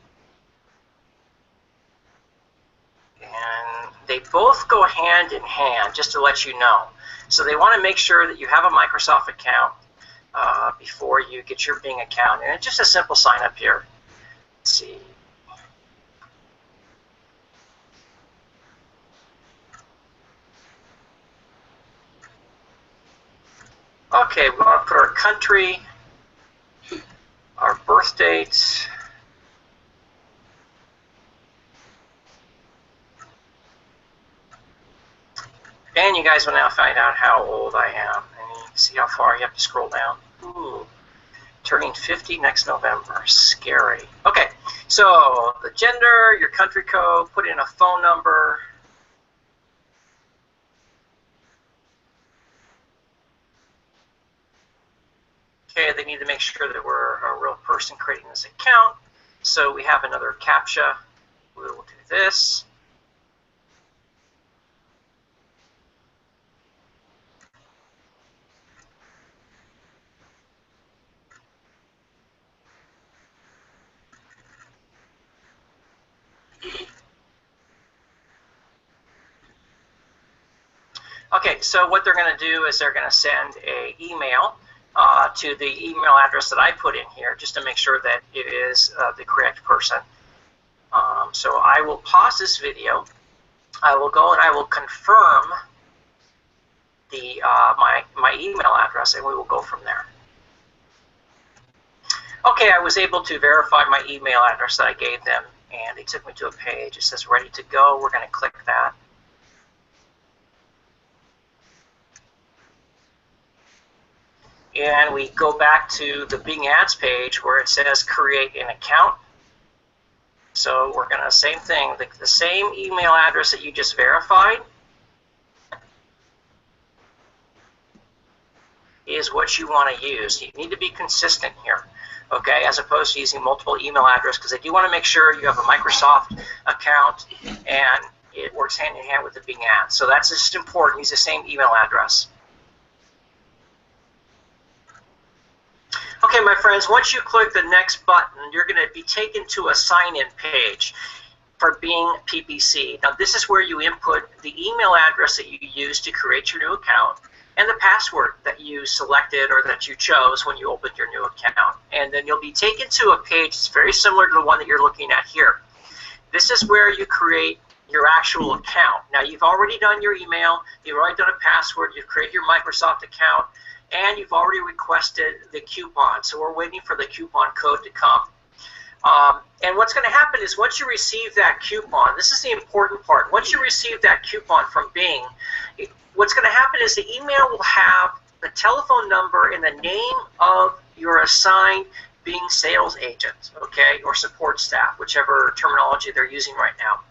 And they both go hand in hand, just to let you know. So they want to make sure that you have a Microsoft account before you get your Bing account. And it's just a simple sign up here. Let's see. Okay, we want to put our country, our birth date, and you guys will now find out how old I am. And you can see how far you have to scroll down. Ooh, turning 50 next November. Scary. Okay, so the gender, your country code, put in a phone number. Okay, they need to make sure that we're a real person creating this account. So we have another CAPTCHA. We will do this. Okay, so what they're going to do is they're going to send an email to the email address that I put in here, just to make sure that it is the correct person. So I will pause this video. I will go and I will confirm the my email address, and we will go from there. Okay, I was able to verify my email address that I gave them, and they took me to a page. It says ready to go. We're going to click that. And we go back to the Bing Ads page where it says create an account. So we're going to, same thing, the same email address that you just verified is what you want to use. You need to be consistent here, okay, as opposed to using multiple email addresses, because they do want to make sure you have a Microsoft account and it works hand in hand with the Bing Ads. So that's just important. Use the same email address. Okay, my friends, once you click the next button, you're going to be taken to a sign-in page for Bing PPC. Now, this is where you input the email address that you use to create your new account and the password that you selected or that you chose when you opened your new account. And then you'll be taken to a page that's very similar to the one that you're looking at here. This is where you create your actual account. Now, you've already done your email, you've already done a password, you've created your Microsoft account, and you've already requested the coupon. So we're waiting for the coupon code to come. And what's going to happen is once you receive that coupon, this is the important part. Once you receive that coupon from Bing, what's going to happen is the email will have the telephone number and the name of your assigned Bing sales agent, okay, or support staff, whichever terminology they're using right now.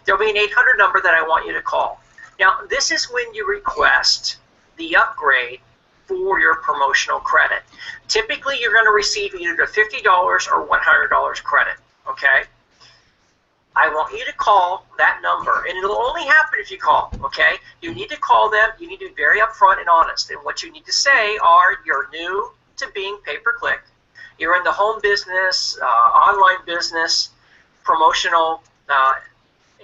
There'll be an 800 number that I want you to call. Now, this is when you request the upgrade for your promotional credit. Typically, you're going to receive either $50 or $100 credit, okay? I want you to call that number, and it'll only happen if you call, okay? You need to call them. You need to be very upfront and honest, and what you need to say are you're new to Bing pay-per-click. You're in the home business, online business, promotional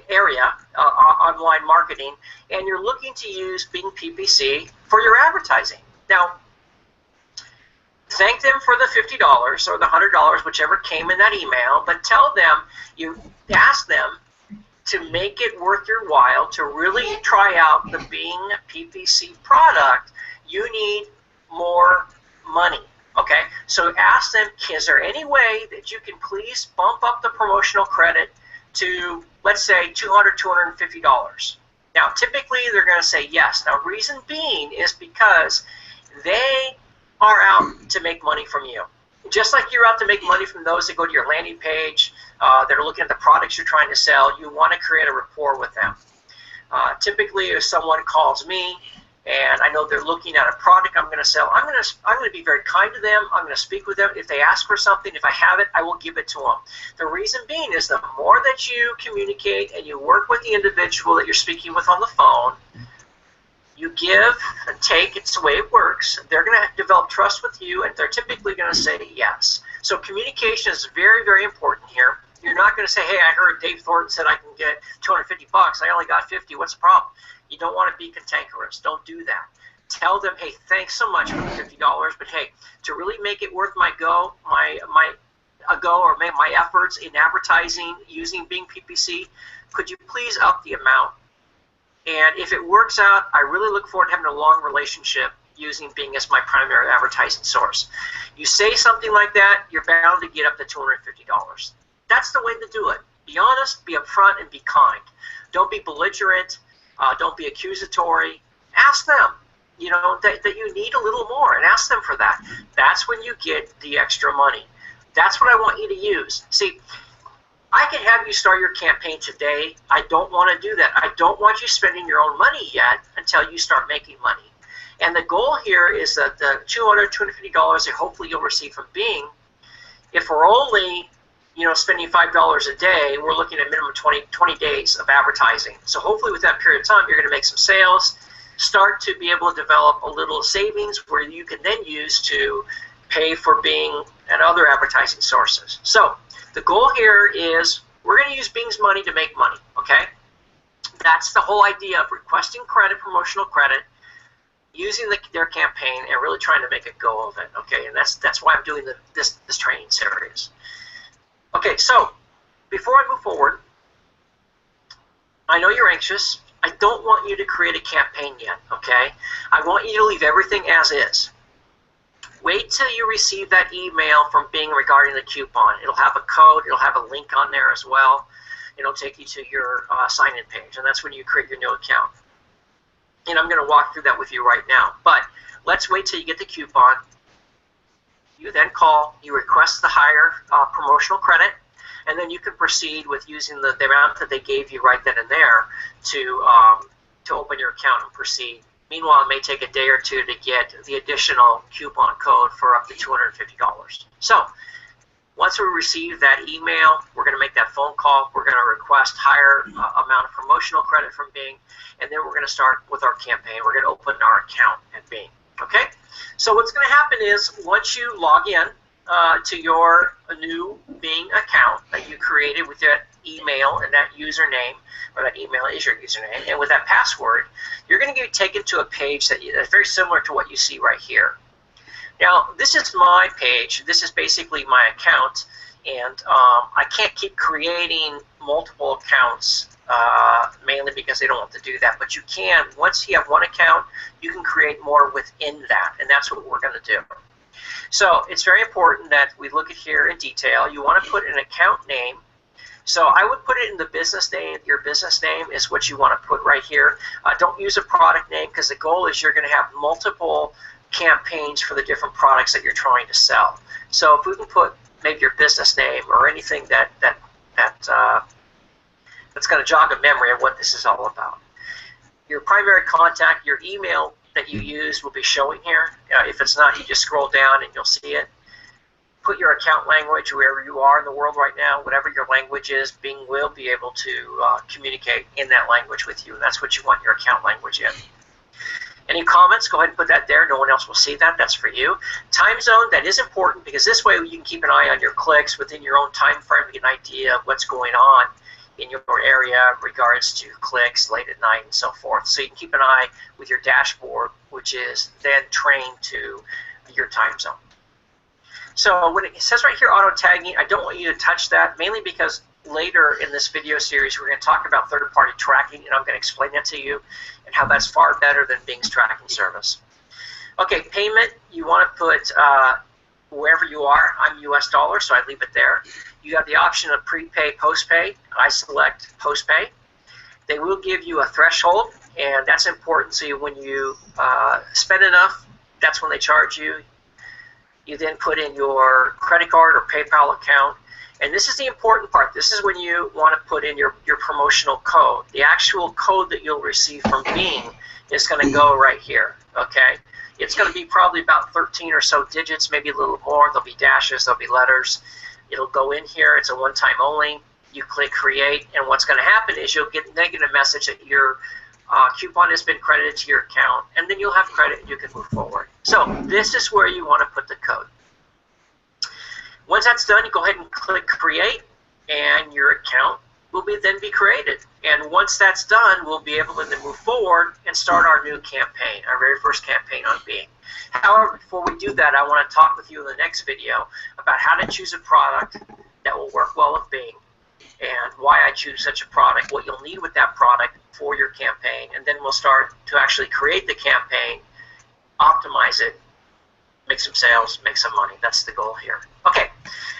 area, online marketing, and you're looking to use Bing PPC for your advertising. Now, thank them for the $50 or the $100, whichever came in that email, but tell them, you ask them to make it worth your while to really try out the Bing PPC product. You need more money, okay? So ask them, is there any way that you can please bump up the promotional credit to, let's say, $200, $250? Now, typically, they're going to say yes. Now, reason being is because they are out to make money from you. Just like you're out to make money from those that go to your landing page, that are looking at the products you're trying to sell, you want to create a rapport with them. Typically, if someone calls me and I know they're looking at a product I'm going to sell, I'm going to be very kind to them. I'm going to speak with them. If they ask for something, if I have it, I will give it to them. The reason being is the more that you communicate and you work with the individual that you're speaking with on the phone, you give and take. It's the way it works. They're going to develop trust with you, and they're typically going to say yes. So communication is very, very important here. You're not going to say, hey, I heard Dave Thornton said I can get $250. I only got 50. What's the problem? You don't want to be cantankerous. Don't do that. Tell them, hey, thanks so much for the $50, but hey, to really make it worth my efforts in advertising using Bing PPC, could you please up the amount? And if it works out, I really look forward to having a long relationship using Bing as my primary advertising source. You say something like that, you're bound to get up to $250. That's the way to do it. Be honest, be upfront, and be kind. Don't be belligerent. Don't be accusatory. Ask them, that you need a little more, and ask them for that. That's when you get the extra money. That's what I want you to use. See, I can have you start your campaign today. I don't want to do that. I don't want you spending your own money yet until you start making money. And the goal here is that the $200, $250 that hopefully you'll receive from Bing, if we're only spending $5 a day, we're looking at minimum 20 days of advertising. So hopefully with that period of time, you're going to make some sales, start to be able to develop a little savings where you can then use to pay for Bing and other advertising sources. So the goal here is we're going to use Bing's money to make money, okay? That's the whole idea of requesting credit, promotional credit, using their campaign, and really trying to make a go of it, okay? And that's why I'm doing this training series. Okay, so before I move forward, I know you're anxious. I don't want you to create a campaign yet, okay? I want you to leave everything as is. Wait till you receive that email from Bing regarding the coupon. It'll have a code. It'll have a link on there as well. It'll take you to your sign-in page, and that's when you create your new account. And I'm going to walk through that with you right now. But let's wait till you get the coupon. You then call, you request the higher promotional credit, and then you can proceed with using the amount that they gave you right then and there to open your account and proceed. Meanwhile, it may take a day or two to get the additional coupon code for up to $250. So once we receive that email, we're going to make that phone call. We're going to request higher amount of promotional credit from Bing, and then we're going to start with our campaign. We're going to open our account at Bing. Okay? So what's going to happen is once you log in to your new Bing account that you created with that email and that username, or that email is your username, and with that password, you're going to get taken to a page that's very similar to what you see right here. Now, this is my page. This is basically my account, and I can't keep creating multiple accounts mainly because they don't want to do that. But you can, once you have one account, you can create more within that, and that's what we're going to do. So it's very important that we look at here in detail. You want to put an account name. So I would put it in the business name. Your business name is what you want to put right here. Don't use a product name, because the goal is you're going to have multiple campaigns for the different products that you're trying to sell. So if we can put maybe your business name or anything that's going to jog a memory of what this is all about. Your primary contact, your email that you use will be showing here. If it's not, you just scroll down and you'll see it. Put your account language wherever you are in the world right now. Whatever your language is, Bing will be able to communicate in that language with you, and that's what you want your account language in. Any comments? Go ahead and put that there. No one else will see that. That's for you. Time zone, that is important, because this way you can keep an eye on your clicks within your own time frame to get an idea of what's going on in your area in regards to clicks late at night and so forth. So you can keep an eye with your dashboard, which is then trained to your time zone. So when it says right here auto tagging, I don't want you to touch that, mainly because later in this video series we're going to talk about third-party tracking, and I'm going to explain that to you and how that's far better than Bing's tracking service. Okay, payment, you want to put wherever you are. I'm US dollars, so I leave it there. You have the option of prepay, postpay. I select postpay. they will give you a threshold, and that's important. So when you spend enough, that's when they charge you. You then put in your credit card or PayPal account. And this is the important part. This is when you want to put in your promotional code. The actual code that you'll receive from Bing is going to go right here, okay? It's going to be probably about 13 or so digits, maybe a little more. There'll be dashes, there'll be letters. It'll go in here. It's a one-time only. You click create, and what's going to happen is you'll get a negative message that your coupon has been credited to your account, and then you'll have credit and you can move forward. So this is where you want to put the code. Once that's done, you go ahead and click create, and your account will then be created. And once that's done, we'll be able to then move forward and start our new campaign, our very first campaign on Bing. However, before we do that, I want to talk with you in the next video about how to choose a product that will work well with Bing, and why I choose such a product, what you'll need with that product for your campaign, and then we'll start to actually create the campaign, optimize it, make some sales, make some money. That's the goal here. Okay,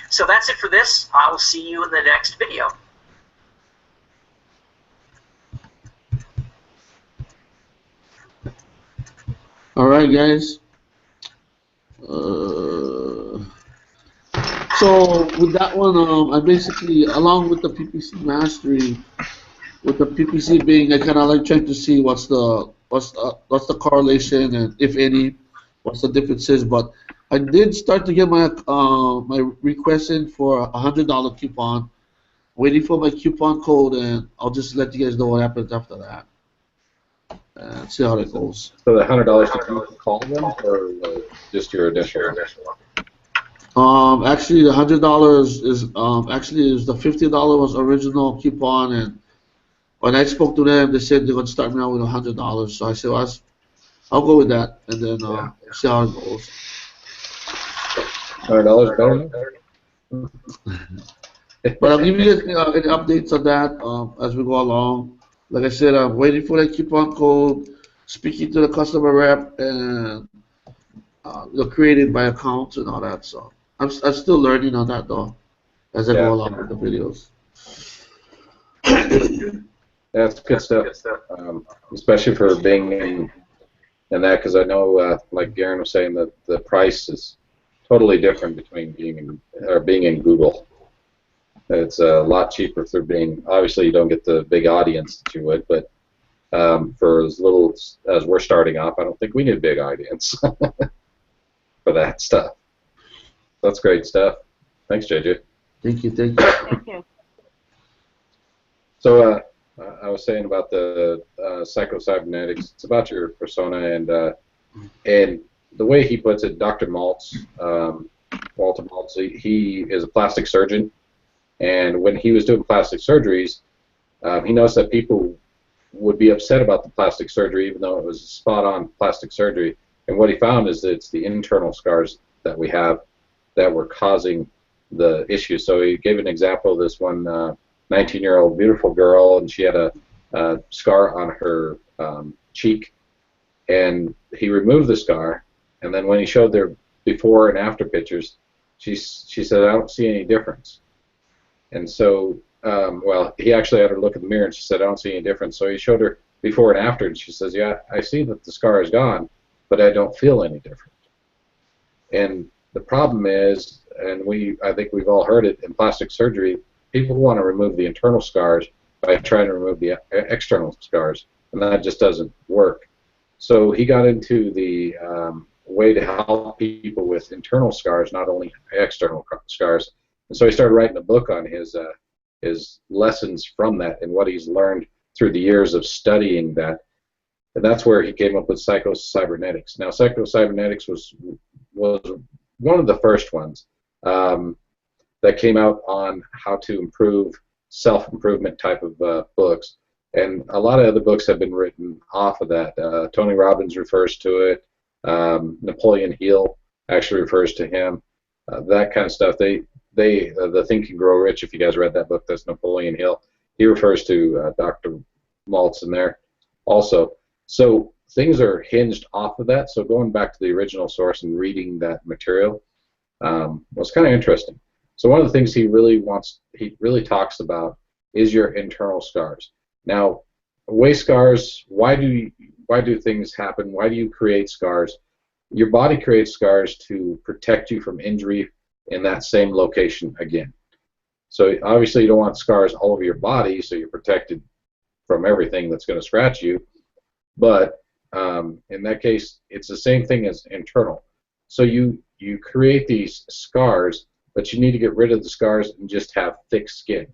so that's it for this. I will see you in the next video. All right, guys. So with that one, I basically, along with the PPC mastery, with the PPC being, I kind of like trying to see what's the correlation, and if any, what's the differences. But I did start to get my my request in for a $100 coupon. Waiting for my coupon code, and I'll just let you guys know what happens after that. And see how that goes. So the $100, did you call them, or just your initial? Actually, the $100 is the $50 was original coupon, and when I spoke to them, they said they're gonna start me out with $100. So I said, well, I'll go with that, and then see how it goes. $100 better. But I'll give you guys any updates on that as we go along. Like I said, I'm waiting for that coupon code, speaking to the customer rep, and creating my accounts and all that. So I'm still learning on that though, as I go along with the videos. That's good stuff, especially for Bing and that, because I know, like Garen was saying, that the price is totally different between Bing and Google. It's a lot cheaper through Bing. Obviously, you don't get the big audience that you would, but for as little as we're starting off, I don't think we need a big audience for that stuff. That's great stuff. Thanks, JJ. Thank you. Thank you. So I was saying about the psycho-cybernetics. It's about your persona, and the way he puts it, Dr. Maltz, Walter Maltz, he is a plastic surgeon. And when he was doing plastic surgeries, he noticed that people would be upset about the plastic surgery, even though it was spot-on plastic surgery. And what he found is that it's the internal scars that we have that were causing the issue. So he gave an example of this one 19-year-old beautiful girl, and she had a scar on her cheek. And he removed the scar, and then when he showed their before and after pictures, she said, I don't see any difference. And so, well, he actually had her look in the mirror, and she said, I don't see any difference. So he showed her before and after, and she says, yeah, I see that the scar is gone, but I don't feel any different. And the problem is, and I think we've all heard it, in plastic surgery, people want to remove the internal scars by trying to remove the external scars, and that just doesn't work. So he got into the way to help people with internal scars, not only external scars. And so he started writing a book on his lessons from that and what he's learned through the years of studying that. And that's where he came up with psycho-cybernetics. Now, psycho-cybernetics was one of the first ones that came out on how to improve self-improvement type of books. And a lot of other books have been written off of that. Tony Robbins refers to it. Napoleon Hill actually refers to him. That kind of stuff. The Think and Grow Rich, if you guys read that book, that's Napoleon Hill. He refers to Dr. Maltz in there also. So things are hinged off of that. So going back to the original source and reading that material was kind of interesting. So one of the things he really talks about is your internal scars. Now, way scars. Why do things happen? Why do you create scars? Your body creates scars to protect you from injury in that same location again. So obviously you don't want scars all over your body, so you're protected from everything that's going to scratch you. But in that case, it's the same thing as internal. So you create these scars, but you need to get rid of the scars and just have thick skin.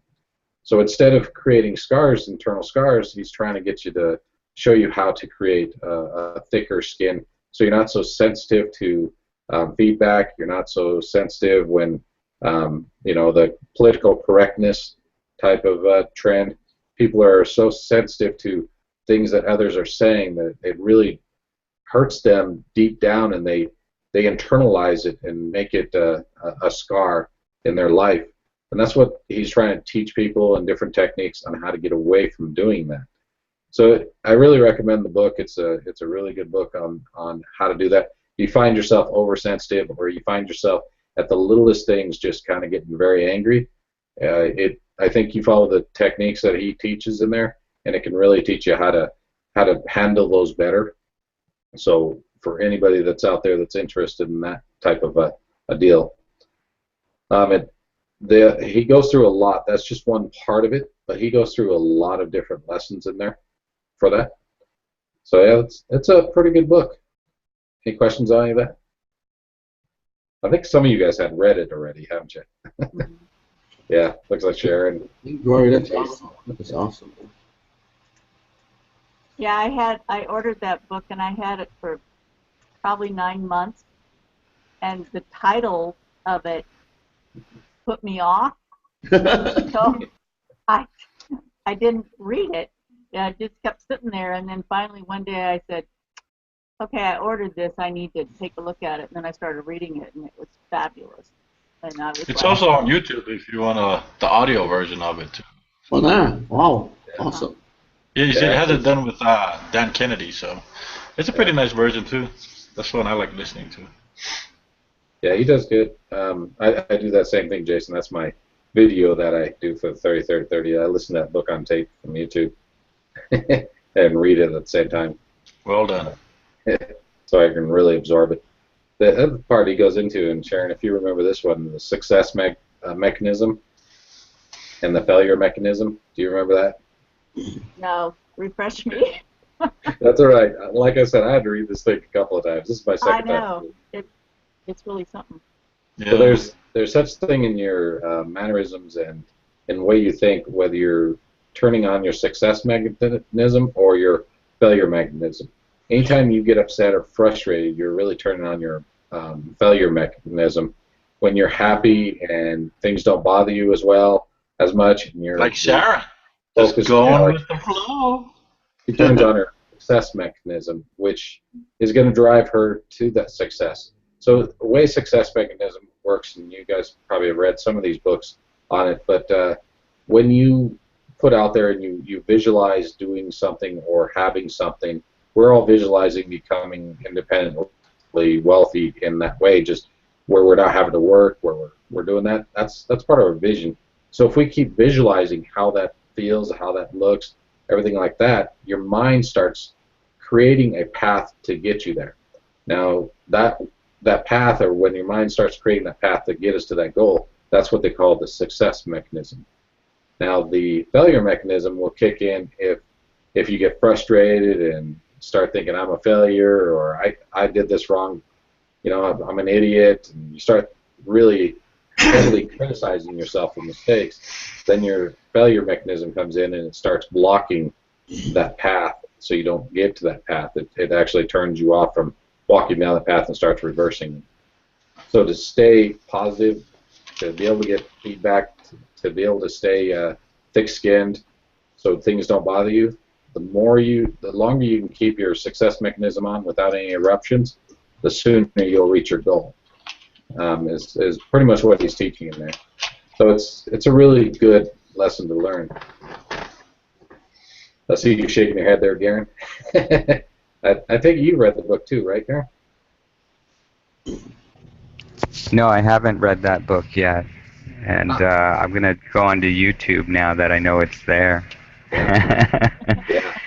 So instead of creating scars, internal scars, he's trying to get you to show you how to create a thicker skin, so you're not so sensitive to feedback. You're not so sensitive when the political correctness type of trend. People are so sensitive to things that others are saying that it really hurts them deep down, and they internalize it and make it a scar in their life. And that's what he's trying to teach people, and different techniques on how to get away from doing that. So I really recommend the book. It's a really good book on how to do that. You find yourself oversensitive, or you find yourself at the littlest things just kind of getting very angry. I think you follow the techniques that he teaches in there, and it can really teach you how to handle those better. So for anybody that's out there that's interested in that type of a deal, he goes through a lot. That's just one part of it, but he goes through a lot of different lessons in there for that. So yeah, it's a pretty good book. Any questions on any of that? I think some of you guys had read it already, haven't you? Yeah, looks like Sharon. Glory, that's awesome. That's awesome. Yeah, I ordered that book, and I had it for probably 9 months, and the title of it put me off. So I didn't read it. I just kept sitting there, and then finally one day I said, okay, I ordered this. I need to take a look at it. And then I started reading it, and it was fabulous. And I was It's also on YouTube if you want the audio version of it too. Oh, there. Wow. Awesome. Yeah, it has it done with Dan Kennedy, so it's a pretty nice version too. That's one I like listening to. Yeah, he does good. I do that same thing, Jason. That's my video that I do for the 30-30-30. I listen to that book on tape from YouTube and read it at the same time. Well done. So I can really absorb it. The other part he goes into, and Sharon, if you remember this one, the success mechanism and the failure mechanism. Do you remember that? No, refresh me. That's all right. Like I said, I had to read this thing a couple of times. This is my second time. I know. It's really something. Yeah. So there's such thing in your mannerisms and in the way you think, whether you're turning on your success mechanism or your failure mechanism. Anytime you get upset or frustrated, you're really turning on your failure mechanism. When you're happy and things don't bother you as much, and you're like Sharon, just going with the flow. She turns on her success mechanism, which is going to drive her to that success. So the way success mechanism works, and you guys probably have read some of these books on it, but when you put out there and you visualize doing something or having something, we're all visualizing becoming independently wealthy in that way, just where we're not having to work, where we're doing that. That's part of our vision. So if we keep visualizing how that feels, how that looks, everything like that, your mind starts creating a path to get you there. Now that path, or when your mind starts creating that path to get us to that goal, that's what they call the success mechanism. Now the failure mechanism will kick in if you get frustrated and start thinking I'm a failure, or I did this wrong, I'm an idiot, and you start really heavily criticizing yourself for mistakes, then your failure mechanism comes in and it starts blocking that path so you don't get to that path. It actually turns you off from walking down the path and starts reversing. So to stay positive, to be able to get feedback, to be able to stay thick-skinned so things don't bother you, the longer you can keep your success mechanism on without any eruptions, the sooner you'll reach your goal. Is pretty much what he's teaching in there. So it's a really good lesson to learn. I see you shaking your head there, Garen. I think you read the book too, right, Garen? No, I haven't read that book yet, and I'm gonna go onto YouTube now that I know it's there. Yeah.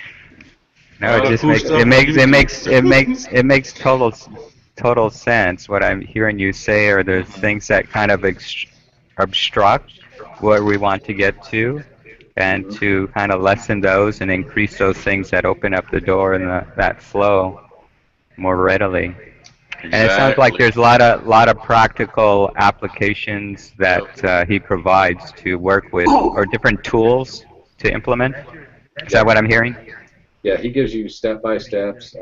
No, it just cool makes stuff on YouTube. it makes total sense. What I'm hearing you say are the things that kind of obstruct where we want to get to, and Mhm. to kind of lessen those and increase those things that open up the door and that flow more readily. And it sounds like Exactly. there's a lot of practical applications that he provides to work with, or different tools to implement. Is that Yeah, what I'm hearing? yeah. He gives you step by steps.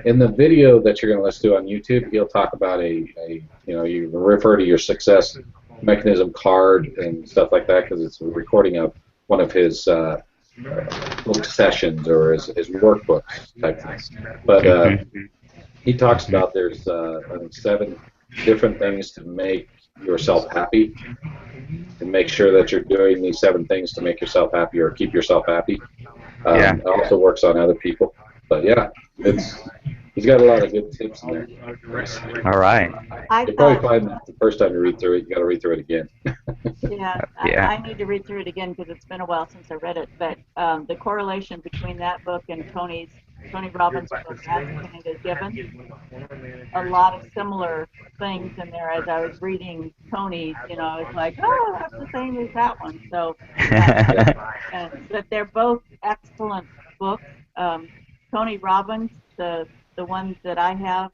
In the video that you're going to listen to on YouTube, he'll talk about you refer to your success mechanism card and stuff like that because it's a recording of one of his book sessions or his workbooks type thing. But Hmm. he talks about there's I think 7 different things to make yourself happy and make sure that you're doing these 7 things to make yourself happy or keep yourself happy. Yeah. It also works on other people. But yeah, it's he's got a lot of good tips in there. All right. I You'll probably thought, find that the first time you read through it, you got to read through it again. yeah, Yeah. I need to read through it again because it's been a while since I read it. But the correlation between that book and Tony Robbins' book, Asking and Is Given, a lot of similar things in there. As I was reading Tony's, I was like, oh, that's the same as that one. So, uh, Yeah. but they're both excellent books. Tony Robbins, the one that I have,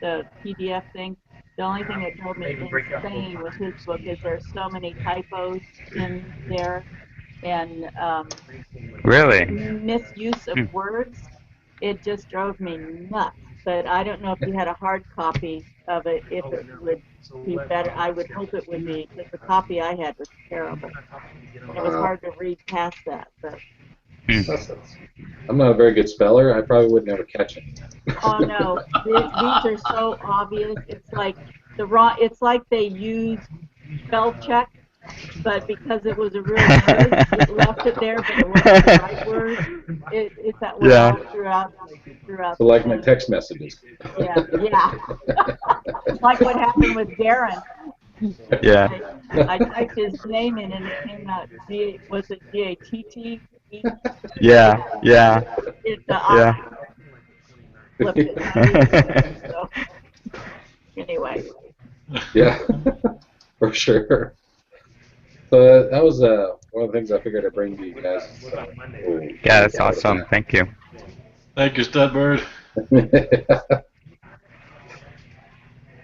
the PDF thing. The only thing that drove me insane with his book is there's so many typos in there and Really? misuse of Hmm. words. It just drove me nuts. But I don't know if you had a hard copy of it, if it would be better. I would hope it would be because the copy I had was terrible, and it was Wow. hard to read past that. But Hmm. That's, I'm not a very good speller. I probably would never catch it. oh no, these are so obvious. It's like the wrong. It's like they used spell check, but because it was a real word, it left it there, but it wasn't the right word. It's that way Yeah. all throughout So the like my thing. text messages. Yeah, yeah. Like what happened with Darren. Yeah. I typed his name in and it came out was it Gatte? Yeah. Yeah. I Yeah. flipped it 90 degrees. So anyway, Yeah, for sure. So that was one of the things I figured I'd bring to you guys. Yeah, that's awesome. Thank you. Thank you, Studbird.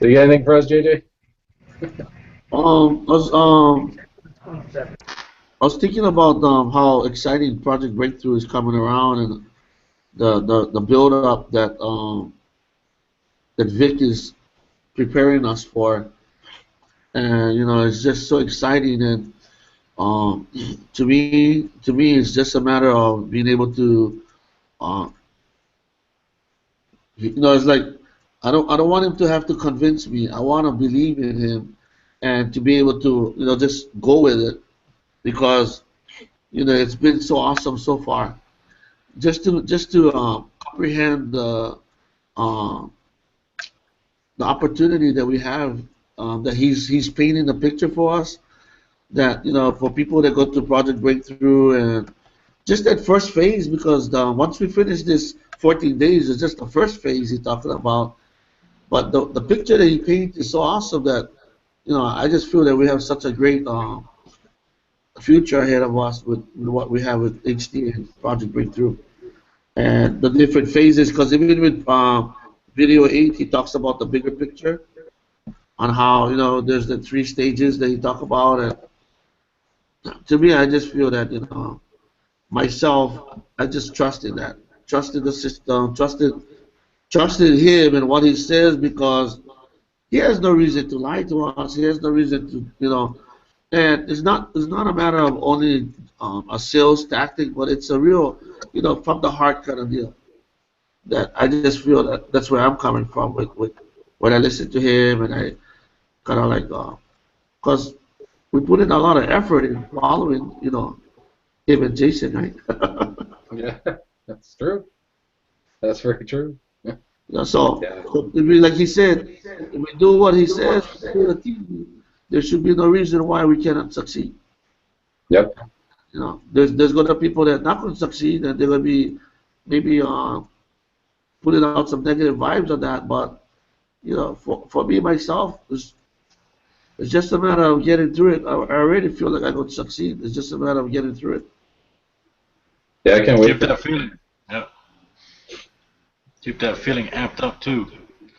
So you got anything for us, JJ? Um, I was I was thinking about how exciting Project Breakthrough is coming around, and the build up that Vic is preparing us for, and it's just so exciting. And um, to me, it's just a matter of being able to, uh, it's like I don't want him to have to convince me. I want to believe in him, and to be able to just go with it because it's been so awesome so far. Just to comprehend uh, the opportunity that we have, that he's painting a picture for us, that for people that go through Project Breakthrough, and just that first phase, because once we finish this 14 days, it's just the first phase he's talking about. But the picture that he paints is so awesome that I just feel that we have such a great future ahead of us with what we have with HT and Project Breakthrough, and the different phases. Because even with video 8, he talks about the bigger picture on how there's the 3 stages that he talk about. And to me, I just feel that myself, I just trusted that, trusted the system, trusted him and what he says, because he has no reason to lie to us. He has no reason to and it's not a matter of only a sales tactic, but it's a real from the heart kind of deal. That I just feel that that's where I'm coming from with when I listen to him, and I kind of like because we put in a lot of effort in following him and Jason, right? Yeah, that's true. That's very true. So, Yeah. like he said, if we do what he says, do the team, there should be no reason why we cannot succeed. Yep. There's going to be people that are not going to succeed, and they're going to be maybe putting out some negative vibes on that. But for me myself, it's just a matter of getting through it. I already feel like I'm going to succeed. It's just a matter of getting through it. Yeah, I can't wait. Keep that feeling. Yeah. Keep that feeling amped up too.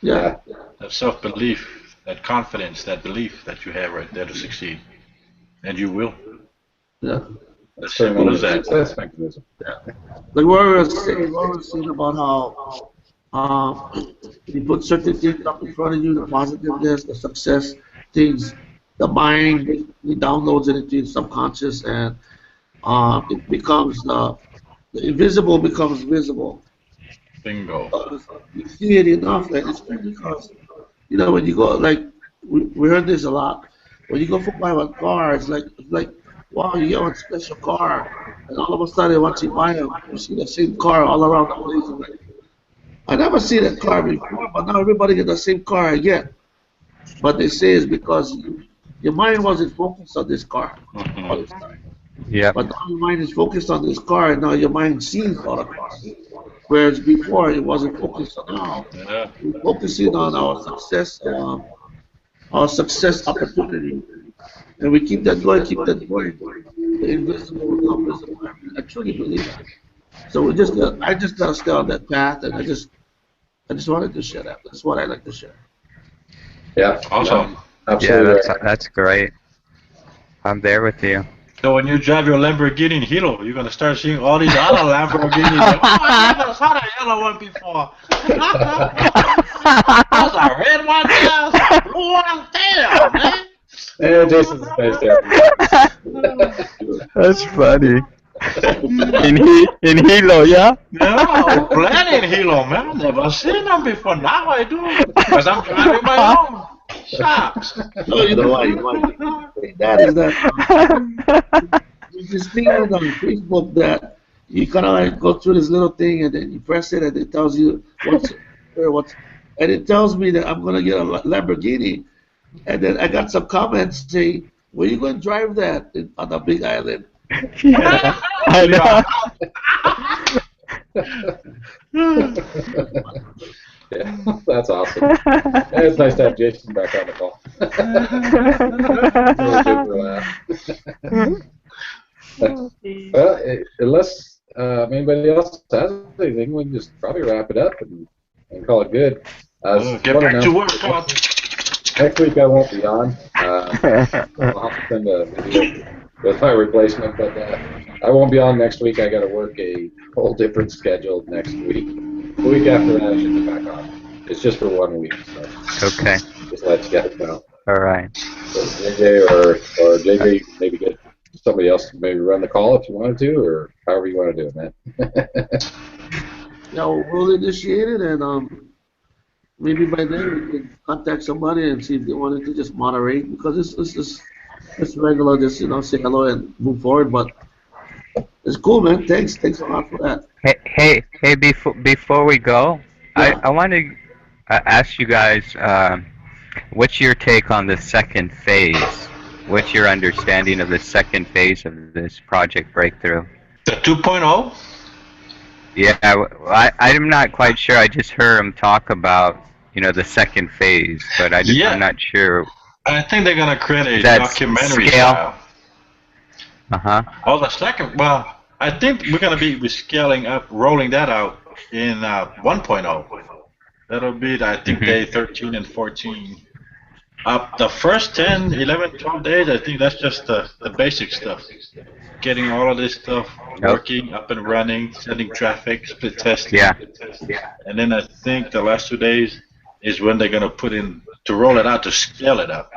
Yeah. That self-belief, that confidence, that belief that you have right there to succeed, and you will. Yeah. As simple as that. Success mechanism. Yeah. Like what we were saying about how you put certain things up in front of you, the positiveness, the success things, the mind basically downloads it into your subconscious, and it becomes the invisible becomes visible. Bingo. You see it enough, and it's because when you go, like we heard this a lot. When you go for buy one car, it's like wow, you get one special car, and all of a sudden once you buy them, you see the same car all around the place. And like, I never seen that car before, but now everybody get the same car again. But they say it's because your mind wasn't focused on this car all this time. Yeah. But now your mind is focused on this car, and now your mind sees all the cars. Whereas before it wasn't focused on now. Yeah. We're focusing on our success opportunity. And we keep that going, The invisible will come visible. I truly believe that. So I just gotta stay on that path, and I just wanted to share that. That's what I like to share. Yeah. Awesome. Absolutely. Yeah, that's great. I'm there with you. So when you drive your Lamborghini Hilo, you're gonna start seeing all these other Lamborghinis. Like, oh, I never saw that yellow one before. There's a red one there, there's a blue one. Damn, man. Yeah, Jason's face there. That's funny. In Hilo, yeah? Yeah, plenty in Hilo, man. I've never seen them before. Now I do, because I'm driving my own. Shucks. No, you know why? That is that. There's this thing on Facebook that you kind of like go through this little thing, and then you press it, and it tells you what's, and it tells me that I'm gonna get a Lamborghini, and then I got some comments saying, "Where you gonna drive that on the Big Island?" Yeah, I know. Yeah, that's awesome. Yeah, it's nice to have Jason back on the call. Really good for that. Well, unless anybody else has anything, we can just probably wrap it up and call it good. Get back to work. Next week I won't be on. I'll have to send a video with my replacement, but I won't be on next week. I got to work a whole different schedule next week. The week after that, I should be back on. It's just for 1 week, so Okay. just let you guys know. All right. So JJ or JJ, maybe get somebody else to maybe run the call if you wanted to, or however you want to do it, man. Yeah, we'll initiate it, and maybe by then we can contact somebody and see if they wanted to just moderate, because it's regular, just say hello and move forward. But it's cool, man. Thanks a lot for that. Hey! Before we go, Yeah. I want to ask you guys, what's your take on the second phase? What's your understanding of the second phase of this project breakthrough? The 2.0? Yeah, I'm not quite sure. I just heard him talk about, the second phase, but I'm not sure. I think they're gonna create a That documentary scale? style. Oh, the second, well, I think we're gonna be scaling up, rolling that out in 1.0. That'll be, I think, day 13 and 14. The first 10, 11, 12 days, I think that's just the basic stuff. Getting all of this stuff working, up and running, sending traffic, split testing. Yeah. And then I think the last 2 days is when they're going to put in, to roll it out, to scale it up.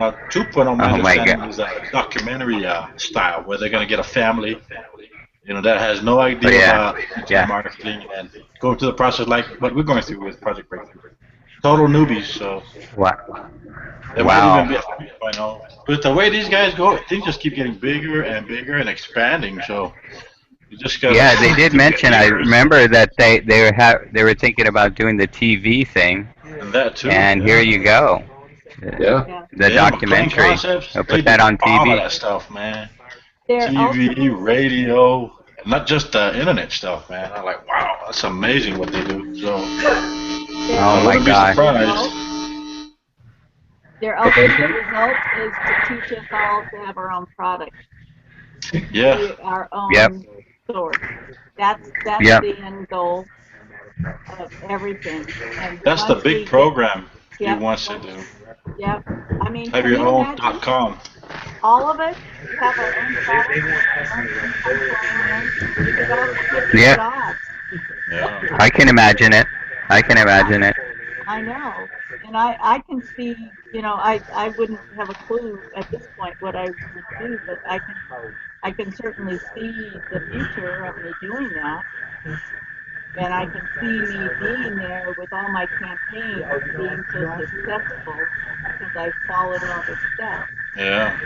Now, 2.0, my understanding is a documentary style, where they're going to get a family, that has no idea about HTA marketing, and go through the process like what we're going through with Project Breakthrough. Total newbies, so. Wow. There might even be a 3.0. But the way these guys go, things just keep getting bigger and bigger and expanding, so. You just gotta They did mention. I remember that they were thinking about doing the TV thing. And that too. And here you go. Yeah. The documentary. I'll put that on All of TV. that stuff, man. They're TV, radio, not just the internet stuff, man. I'm like, wow, that's amazing what they do. So Oh I my wouldn't be God. surprised. Their ultimate result is to teach us all to have our own product, Yeah, be our Yep. own source. That's Yep. the end goal of everything. And that's the once big we get, program he yep, wants to do. yep. I mean, Have can your you own imagine .com. all of us have our own product, our own income flowing in? We could all quit our Yeah. jobs. Yeah. I can imagine it. I can imagine it. I know. And I can see, I wouldn't have a clue at this point what I would do, but I can certainly see the future of me doing that. And I can see me being there with all my campaigns being so successful because I followed all the steps. Yeah.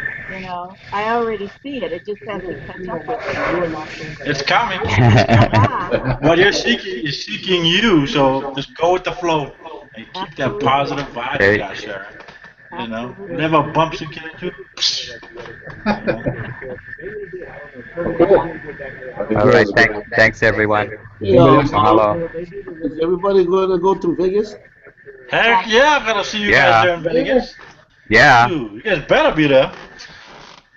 I already see it. It just has to catch up with me. It's coming. It's coming. Yeah, What you're seeking is seeking you, so just go with the flow and keep that absolutely. positive vibe you Okay. got, Sharon. Absolutely. Whatever bumps you get into, you know. Cool. Yeah. I think All that right. was a good. Thanks everyone. Hey, Anybody else? Mahalo. is everybody going to go to Vegas? Heck yeah, I'm gonna see you guys Yeah. there in Vegas. Yeah. You guys better be there.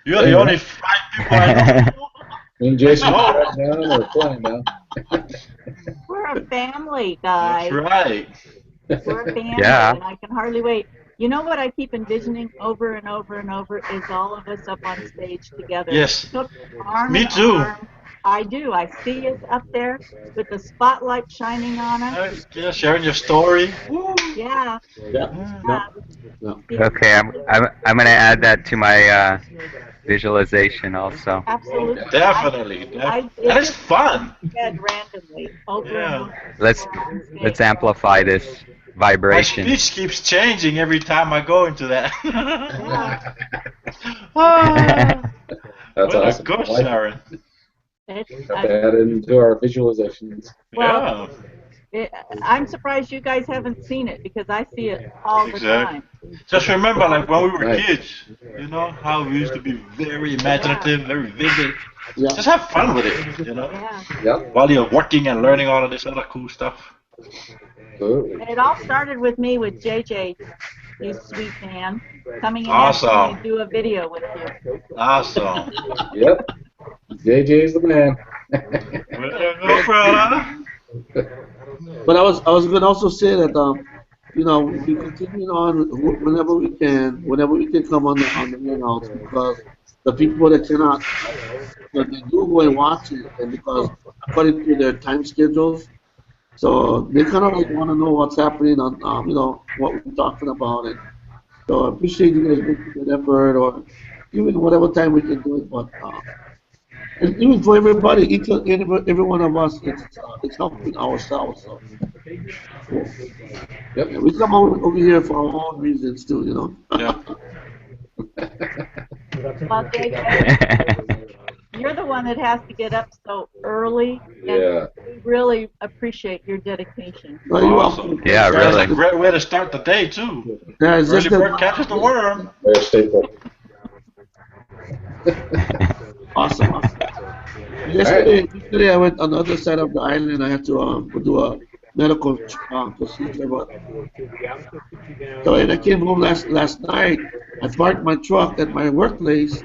You're the Yeah. only 5 people I know. Me and Jason Let's are go. driving down or flying down. We're a family, That's guys. right. We're a family, Yeah. and I can hardly wait. You know what I keep envisioning over and over and over is all of us up on stage together. Yes. Hooked arm Me in too. arm. I do. I see us up there with the spotlight shining on us. Yeah, sharing your story. Woo. Yeah. Yeah. Yeah. Yeah. Okay. I'm gonna add that to my visualization also. Absolutely. Definitely. And And it it's just fun. read randomly over and Yeah. over Let's on stage. let's amplify this My vibration. speech keeps changing every time I go into that. Yeah. Ah, That's way to awesome. go, I like it. Sharon. It's, Have to add it into our visualizations. well, Yeah, I'm surprised you guys haven't seen it because I see it all the exactly. time. Just remember, like when we were Nice. kids, how we used to be very Yeah. imaginative, very vivid. Yeah. Just have fun with it, Yeah. Yep. while you're working and learning all of this other cool stuff. Absolutely. And it all started with me with JJ, you sweet man, coming and asking me Awesome. to do a video with you. Awesome. Yep. JJ's the man. Way to go, brother. But I was going to also say that we continue on whenever we can come on the hangouts because the people that cannot, they do go and watch it, and because according to their time schedules, so they kind of like want to know what's happening on what we're talking about, and so I appreciate you guys making that effort or even whatever time we can do it, but. And even for everybody, every one of us, it's helping ourselves. So Yep. yeah, we come over here for our own reasons too, Yeah. Well, JJ, you're the one that has to get up so early, and Yeah. we really appreciate your dedication. No, you're Awesome. welcome. Yeah, That's a really. great way to start the day, too. Yeah, it's Early just bird that catches the worm. Very staple. awesome. Yesterday I went on the other side of the island. I had to do a medical procedure, but so and I came home last night. I parked my truck at my workplace,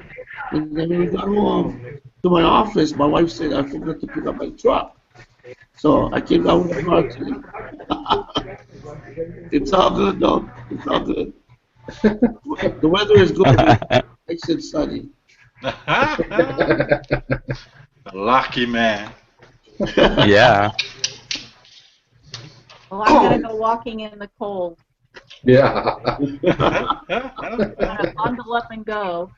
and then when we got home to my office, my wife said I forgot to pick up my truck. So I came down with the car today. It's all good, though. It's all good. The weather is good. Nice and sunny. Lucky man. Yeah. Well, I'm gonna go walking in the cold. Yeah. I'm gonna bundle up and go.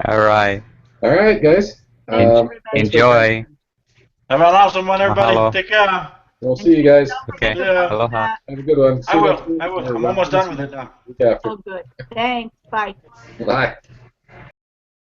All right. All right, guys. Enjoy. Have an awesome one, everybody. Mahalo. Take care. We'll see you guys. Okay. Yeah. Aloha. Have a good one. See I you will. next week I will. or I'm almost done with it now. week after. Oh, good. Thanks. Bye. Bye.